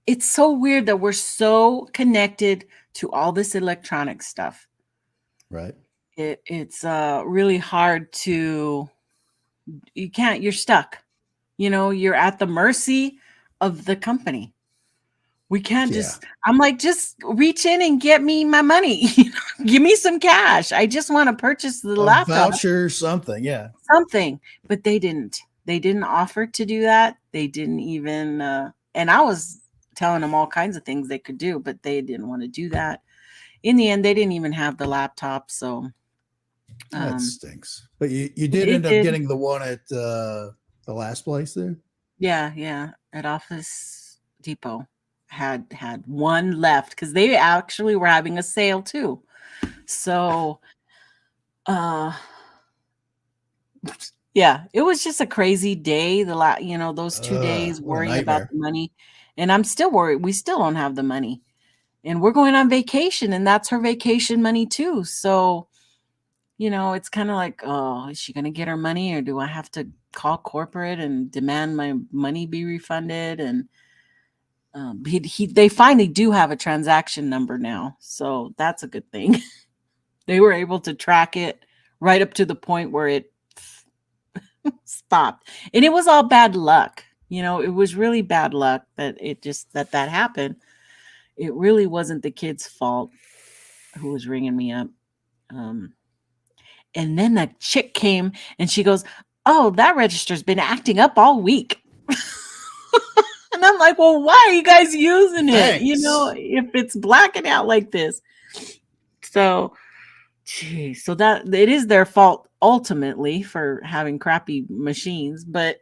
it's so weird that we're so connected to all this electronic stuff. Right. It's really hard to, you're stuck. You're at the mercy of the company. We can't I'm like, just reach in and get me my money. Give me some cash. I just want to purchase the laptop. Voucher, something. Yeah. Something. But they didn't offer to do that. They didn't even, and I was telling them all kinds of things they could do, but they didn't want to do that. In the end, they didn't even have the laptop. So that stinks. But you did end up getting the one at the last place there? Yeah. At Office Depot. Had one left because they actually were having a sale too. So yeah, it was just a crazy day. Those 2 days worrying about the money. And I'm still worried. We still don't have the money. And we're going on vacation, and that's her vacation money too. So, it's kind of like, oh, is she going to get her money, or do I have to call corporate and demand my money be refunded? And they finally do have a transaction number now. So that's a good thing. They were able to track it right up to the point where it stopped. And it was all bad luck. It was really bad luck that that happened. It really wasn't the kid's fault who was ringing me up. And then that chick came and she goes, oh, that register's been acting up all week. And I'm like, well, why are you guys using it? Thanks. If it's blacking out like this. So, so that it is their fault ultimately for having crappy machines, but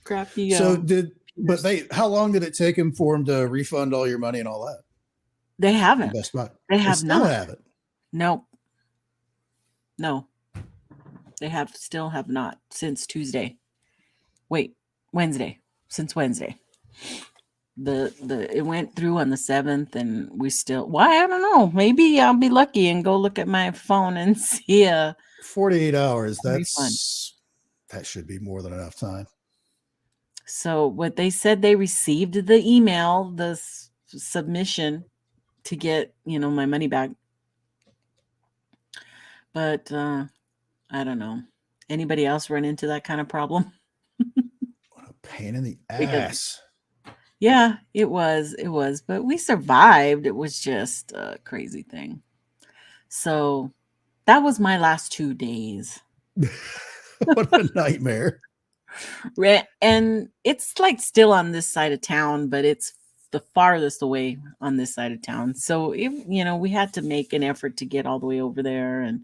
crappy. How long did it take for them to refund all your money and all that? They haven't. Best Buy. They have still not. Haven't. Nope. No. They still have not since Tuesday. Wait, Wednesday. Since Wednesday. It went through on the 7th, and we still, why? I don't know. Maybe I'll be lucky and go look at my phone and see 48 hours. That should be more than enough time. So what they said, they received the email, the submission to get, my money back. But I don't know. Anybody else run into that kind of problem? What a pain in the ass. Yeah, it was, but we survived. It was just a crazy thing. So that was my last 2 days. What a nightmare. And it's like still on this side of town, but it's the farthest away on this side of town. So we had to make an effort to get all the way over there. And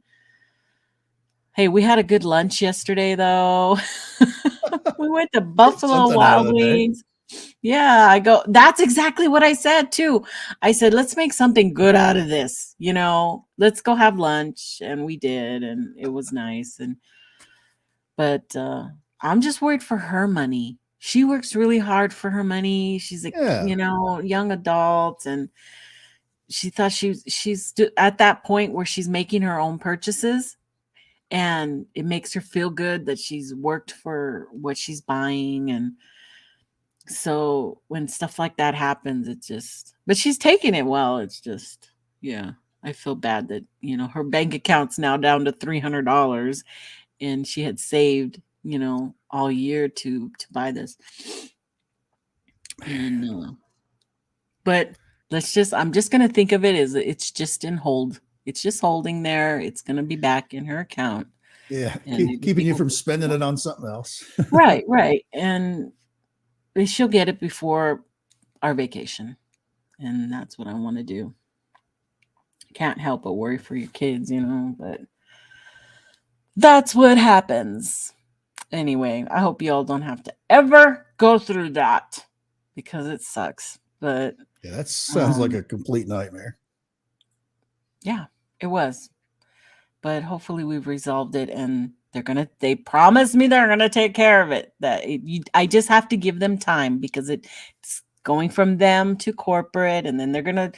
hey, we had a good lunch yesterday, though. We went to Buffalo Something out of Wild the day. Wings. Yeah, that's exactly what I said too. I said, let's make something good out of this. Let's go have lunch. And we did, and it was nice. But I'm just worried for her money. She works really hard for her money. She's a Yeah. young adult, and she thought she's at that point where she's making her own purchases, and it makes her feel good that she's worked for what she's buying. And so when stuff like that happens, but she's taking it well. It's just, yeah, I feel bad that, her bank account's now down to $300, and she had saved, all year to buy this. And but I'm just going to think of it as it's just in hold. It's just holding there. It's going to be back in her account. Yeah. Keeping you from spending it on something else. Right. And she'll get it before our vacation. And that's what I want to do. Can't help but worry for your kids, but that's what happens. Anyway, I hope y'all don't have to ever go through that, because it sucks. But yeah, that sounds like a complete nightmare. Yeah, it was. But hopefully we've resolved it, and they promised me they're gonna take care of it. I just have to give them time, because it's going from them to corporate, and then they're gonna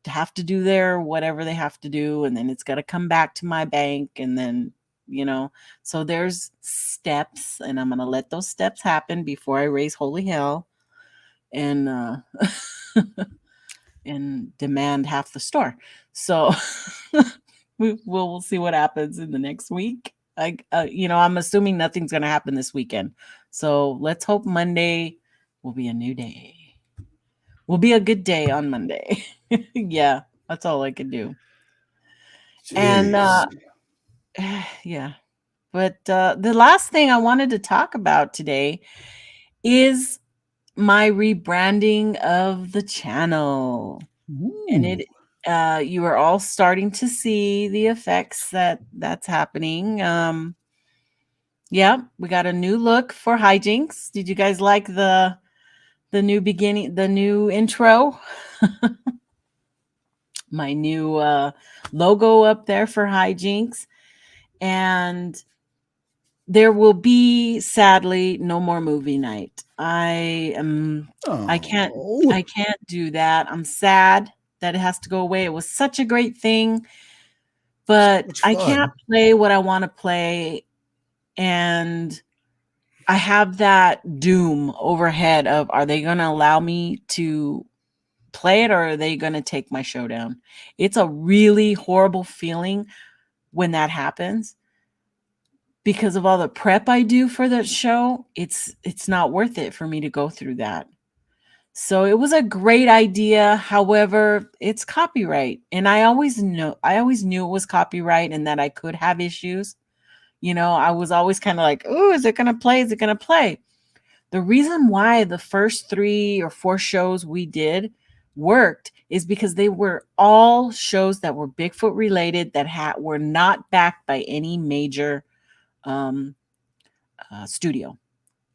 have to do their whatever they have to do, and then it's got to come back to my bank, and then so there's steps, and I'm gonna let those steps happen before I raise holy hell and and demand half the store. So we'll see what happens in the next week. I'm assuming nothing's gonna happen this weekend, so let's hope Monday will be a new day. Will be a good day on Monday. Yeah, that's all I can do. Jeez. And yeah. But the last thing I wanted to talk about today is my rebranding of the channel. Ooh. And you are all starting to see the effects that's happening. Yeah, we got a new look for Hijinks. Did you guys like the new beginning, the new intro? My new logo up there for Hijinks. And there will be, sadly, no more movie night. I can't do that. I'm sad that it has to go away. It was such a great thing, but I can't play what I want to play. And I have that doom overhead of, are they going to allow me to play it, or are they going to take my show down? It's a really horrible feeling when that happens, because of all the prep I do for the show. It's not worth it for me to go through that. So it was a great idea. However, it's copyright. And I always knew it was copyright, and that I could have issues. I was always kind of like, oh, is it going to play? Is it going to play? The reason why the first 3 or 4 shows we did worked is because they were all shows that were Bigfoot related, that were not backed by any major studio.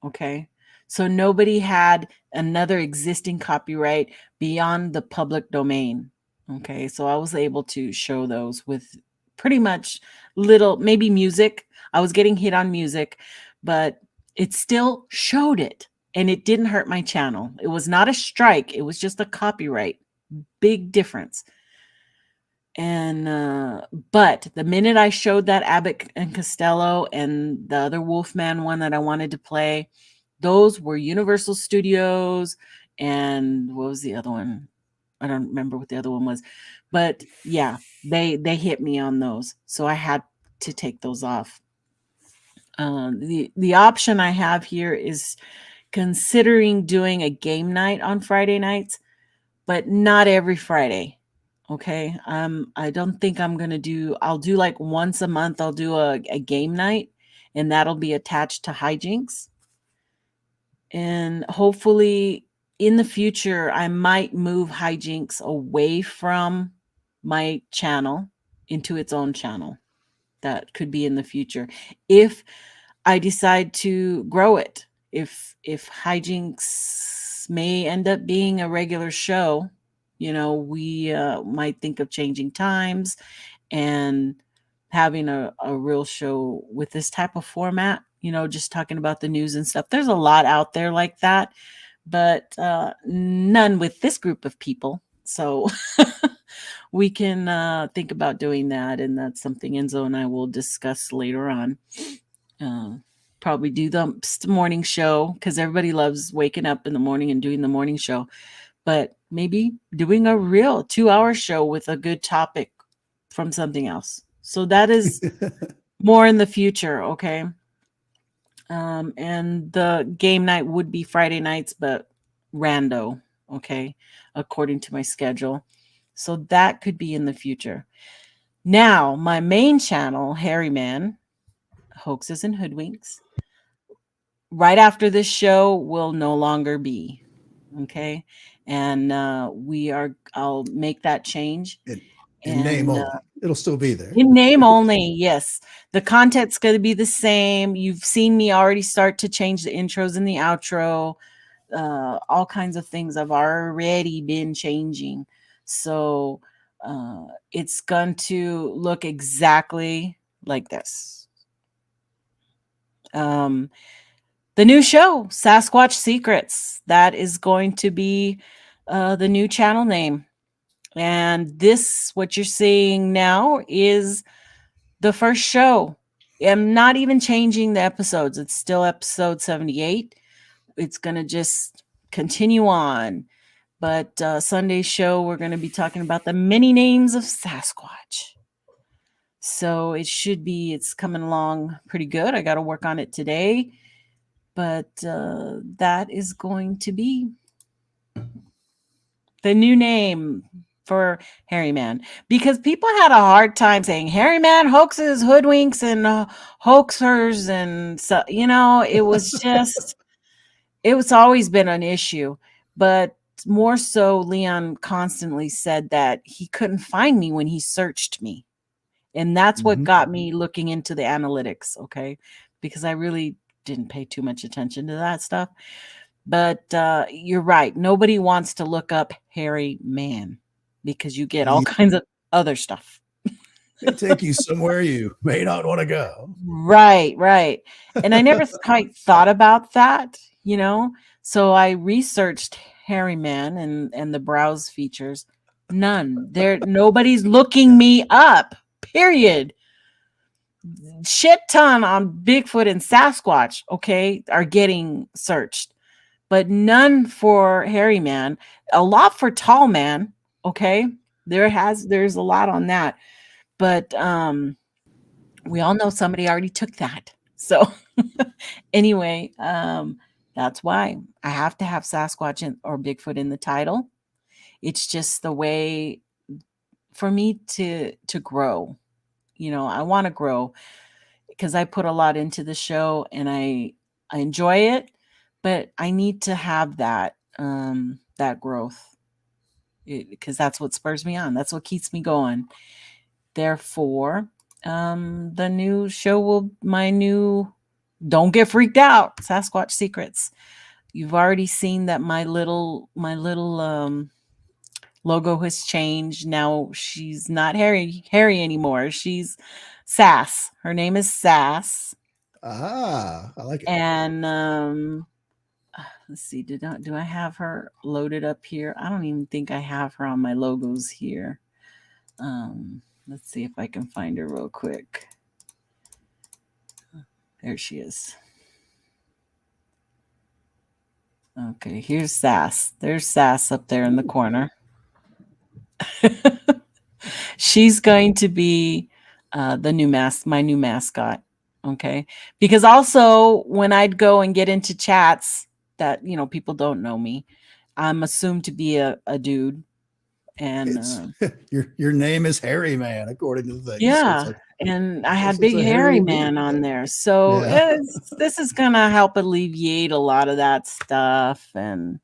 Okay. So nobody had another existing copyright beyond the public domain. Okay. So I was able to show those with pretty much little, maybe music. I was getting hit on music, but it still showed it, and it didn't hurt my channel. It was not a strike. It was just a copyright. Big difference. And but the minute I showed that Abbott and Costello and the other Wolfman one that I wanted to play, those were Universal Studios. And what was the other one? I don't remember what the other one was, but yeah, they hit me on those, so I had to take those off. The option I have here is considering doing a game night on Friday nights, but not every Friday. Okay. I don't think I'll do like once a month, I'll do a game night, and that'll be attached to Hijinks. And hopefully in the future, I might move Hijinks away from my channel into its own channel. That could be in the future. If I decide to grow it, if Hijinks may end up being a regular show, we might think of changing times and having a real show with this type of format, just talking about the news and stuff. There's a lot out there like that, but none with this group of people. So we can think about doing that. And that's something Enzo and I will discuss later on. Probably do the morning show because everybody loves waking up in the morning and doing the morning show. But maybe doing a real 2-hour show with a good topic from something else. So that is more in the future, okay? And the game night would be Friday nights, but rando, okay, according to my schedule. So that could be in the future. Now, my main channel, Hairy Man, Hoaxes and Hoodwinks, right after this show will no longer be, okay? And I'll make that change. In name only. It'll still be there. In name only, yes. The content's going to be the same. You've seen me already start to change the intros and the outro. All kinds of things I've already been changing. So it's going to look exactly like this. The new show, Sasquatch Secrets, that is going to be the new channel name. And this, what you're seeing now, is the first show. I'm not even changing the episodes. It's still episode 78. It's going to just continue on. But Sunday's show, we're going to be talking about the many names of Sasquatch. So it's coming along pretty good. I got to work on it today. But that is going to be the new name for Hairy Man, because people had a hard time saying Hairy Man, hoaxes, hoodwinks, and hoaxers. And so, it was just, it's always been an issue. But more so, Leon constantly said that he couldn't find me when he searched me. And that's what got me looking into the analytics, okay? Because I really didn't pay too much attention to that stuff. But you're right. Nobody wants to look up Hairy Man because you get all kinds of other stuff. They take you somewhere you may not want to go. Right. And I never quite thought about that, So I researched Hairy Man and the browse features. Nobody's looking me up, period. Shit ton on Bigfoot and Sasquatch, okay, are getting searched, but none for Hairy Man. A lot for Tall Man, okay. There's a lot on that, but we all know somebody already took that. So anyway, that's why I have to have Sasquatch or Bigfoot in the title. It's just the way for me to grow. I want to grow because I put a lot into the show and I enjoy it, but I need to have that growth because that's what spurs me on. That's what keeps me going. Therefore, the new show don't get freaked out, Sasquatch Secrets. You've already seen that my little logo has changed. Now she's not Harry anymore. She's Sass. Her name is Sass. I like it. And let's see, do I have her loaded up here? I don't even think I have her on my logos here. Let's see if I can find her real quick. There she is. Okay, here's Sass. There's Sass up there in the corner. She's going to be my new mascot. Okay, because also when I'd go and get into chats that people don't know me, I'm assumed to be a dude, And your name is Harry Man, according to the thing. yeah, So and I had Big a Hairy hairy Man dude. on there. So this is gonna help alleviate a lot of that stuff, and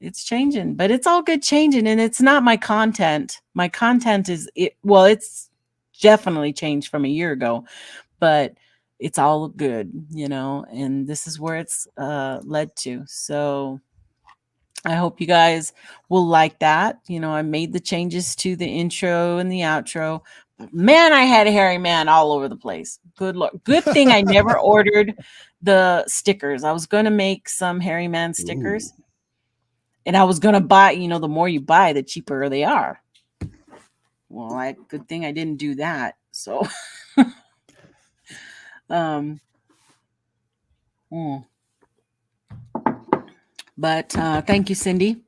it's changing, but it's all good changing, and it's not my content. My content is it's definitely changed from a year ago, but it's all good, and this is where it's led to. So I hope you guys will like that. I made the changes to the intro and the outro. Man, I had a hairy man all over the place. Good Lord. Good thing I never ordered the stickers. I was going to make some hairy man stickers. Ooh. And I was going to buy, the more you buy, the cheaper they are. Well, good thing I didn't do that. So, But thank you, Cindy.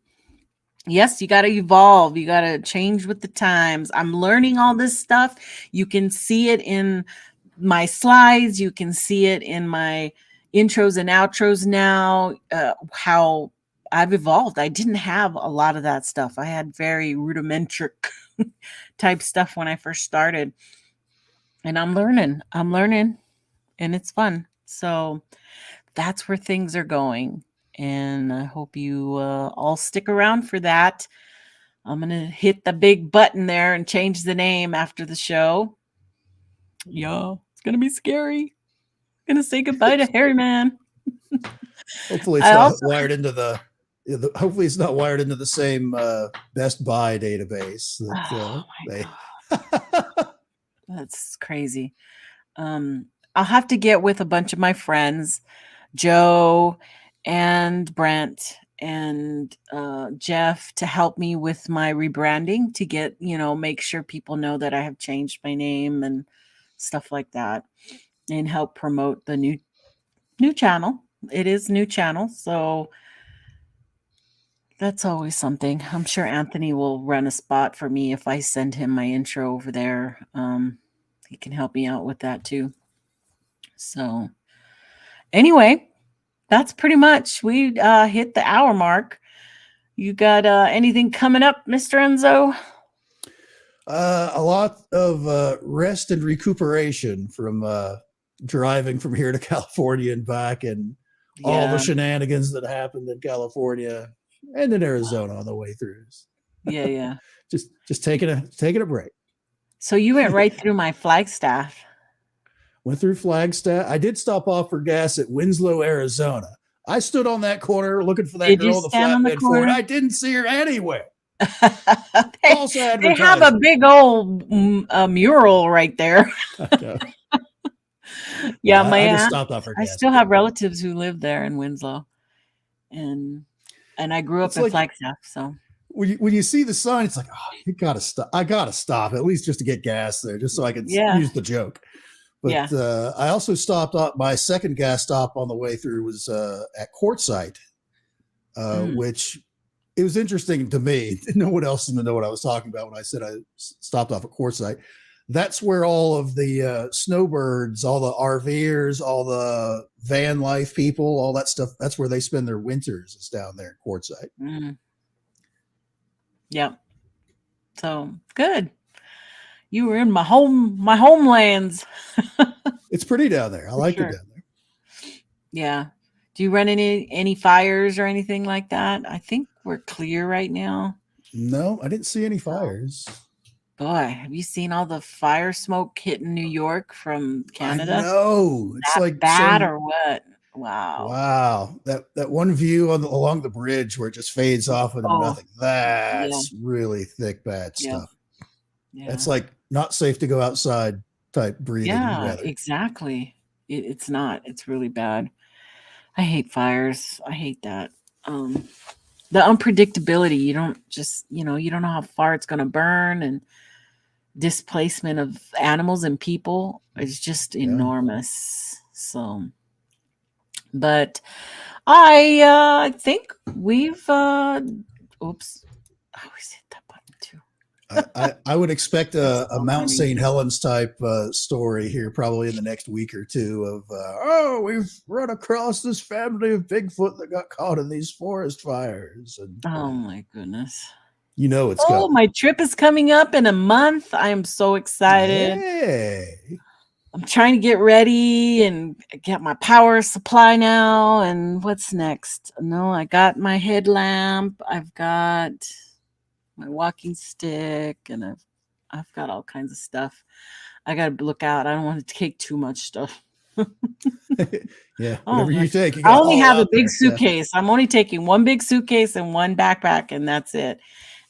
Yes, you got to evolve. You got to change with the times. I'm learning all this stuff. You can see it in my slides. You can see it in my intros and outros now, how I've evolved. I didn't have a lot of that stuff. I had very rudimentary type stuff when I first started. And I'm learning, and it's fun. So that's where things are going. And I hope you all stick around for that. I'm going to hit the big button there and change the name after the show. Yeah, it's going to be scary. I'm going to say goodbye to Hairy Man. Hopefully it's not wired into hopefully it's not wired into the same Best Buy database. That's crazy. I'll have to get with a bunch of my friends, Joe and Brent and Jeff, to help me with my rebranding, to get, make sure people know that I have changed my name and stuff like that, and help promote the new channel. It is new channel, so that's always something. I'm sure Anthony will run a spot for me if I send him my intro over there. He can help me out with that too. So anyway, that's pretty much, we hit the hour mark. You got anything coming up, Mr. Enzo? A lot of rest and recuperation from driving from here to California and back, and all the shenanigans that happened in California and in Arizona on the way through. Yeah. just taking a break. So you went right through my Flagstaff. Went through Flagstaff. I did stop off for gas at Winslow, Arizona. I stood on that corner looking for that girl in the flatbed Ford. I didn't see her anywhere. They have a big old mural right there. Yeah, my aunt. Stopped off for gas. I still have relatives who live there in Winslow, and I grew up in Flagstaff. So when you see the sign, it's like, oh, you gotta stop. I gotta stop at least just to get gas there, just so I can use the joke. But I also stopped off. My second gas stop on the way through was at Quartzsite, which it was interesting to me. No one else seemed to know what I was talking about when I said I stopped off at Quartzsite. That's where all of the snowbirds, all the RVers, all the van life people, all that stuff, that's where they spend their winters, is down there at Quartzsite. Mm. Yep. So good. You were in my homelands. It's pretty down there. I like it down there. Yeah. Do you run any fires or anything like that? I think we're clear right now. No, I didn't see any fires. Boy, have you seen all the fire smoke hitting New York from Canada? No, it's like bad or what? Wow. That one view along the bridge where it just fades off into nothing. That's really thick, bad stuff. Yeah. That's like not safe to go outside type breathing. Yeah, exactly. It's not. It's really bad. I hate fires. I hate that. The unpredictability. You don't just, you don't know how far it's going to burn, and displacement of animals and people is just enormous. So, but I think we've, oops, I always hit that button too. I would expect a Mount St. Helens type story here probably in the next week or two of, we've run across this family of Bigfoot that got caught in these forest fires. And, oh my goodness. You know it's Oh, coming. my trip is coming up in a month. I am so excited. Hey. I'm trying to get ready and get my power supply now. And what's next? No, I got my headlamp. I've got my walking stick, and I've got all kinds of stuff. I got to look out. I don't want to take too much stuff. Yeah, Oh, whatever you take, you I got only all have a out big there. Yeah. suitcase. I'm only taking one big suitcase and one backpack, and that's it.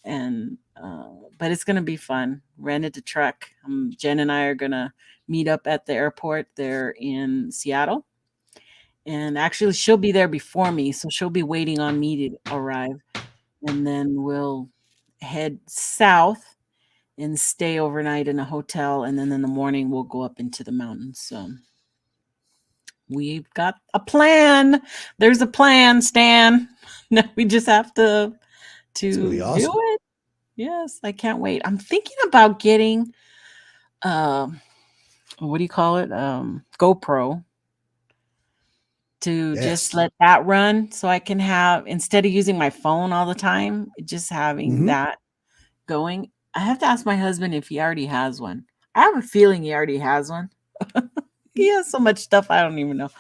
And but it's gonna be fun. Rented a truck. Jen and I are gonna meet up at the airport there in Seattle. And actually, she'll be there before me, so she'll be waiting on me to arrive. And then we'll head south and stay overnight in a hotel. And then in the morning, we'll go up into the mountains. So we've got a plan. There's a plan, Stan. Now we just have to It's gonna be do awesome. it. Yes, I can't wait. I'm thinking about getting what do you call it? GoPro to just Yes. let that run so I can have, instead of using my phone all the time, just having Mhm. that going. I have to ask my husband if he already has one. I have a feeling he already has one. He has so much stuff I don't even know.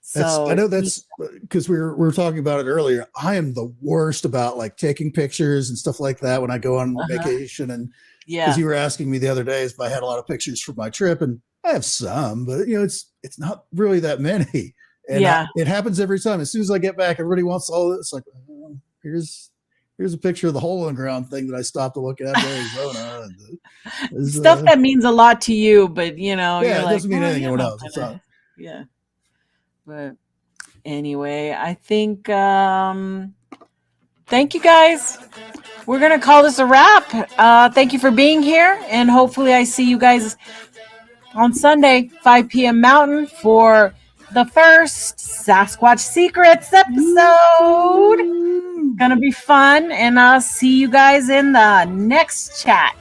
So I know that's because we were talking about it earlier. I am the worst about like taking pictures and stuff like that when I go on vacation. And because yeah. you were asking me the other day if I had a lot of pictures from my trip, and I have some, but it's not really that many. And Yeah. it happens every time. As soon as I get back, everybody wants all this. Like, oh, here's a picture of the hole in the ground thing that I stopped to look at in Arizona. Stuff that means a lot to you, but you're it like, doesn't mean anything to you're anyone not else. It's gonna. not. Yeah. But anyway, I think thank you guys. We're gonna call this a wrap. Thank you for being here, and hopefully I see you guys on Sunday, 5 p.m. Mountain, for the first Sasquatch Secrets episode. It's gonna be fun, and I'll see you guys in the next chat.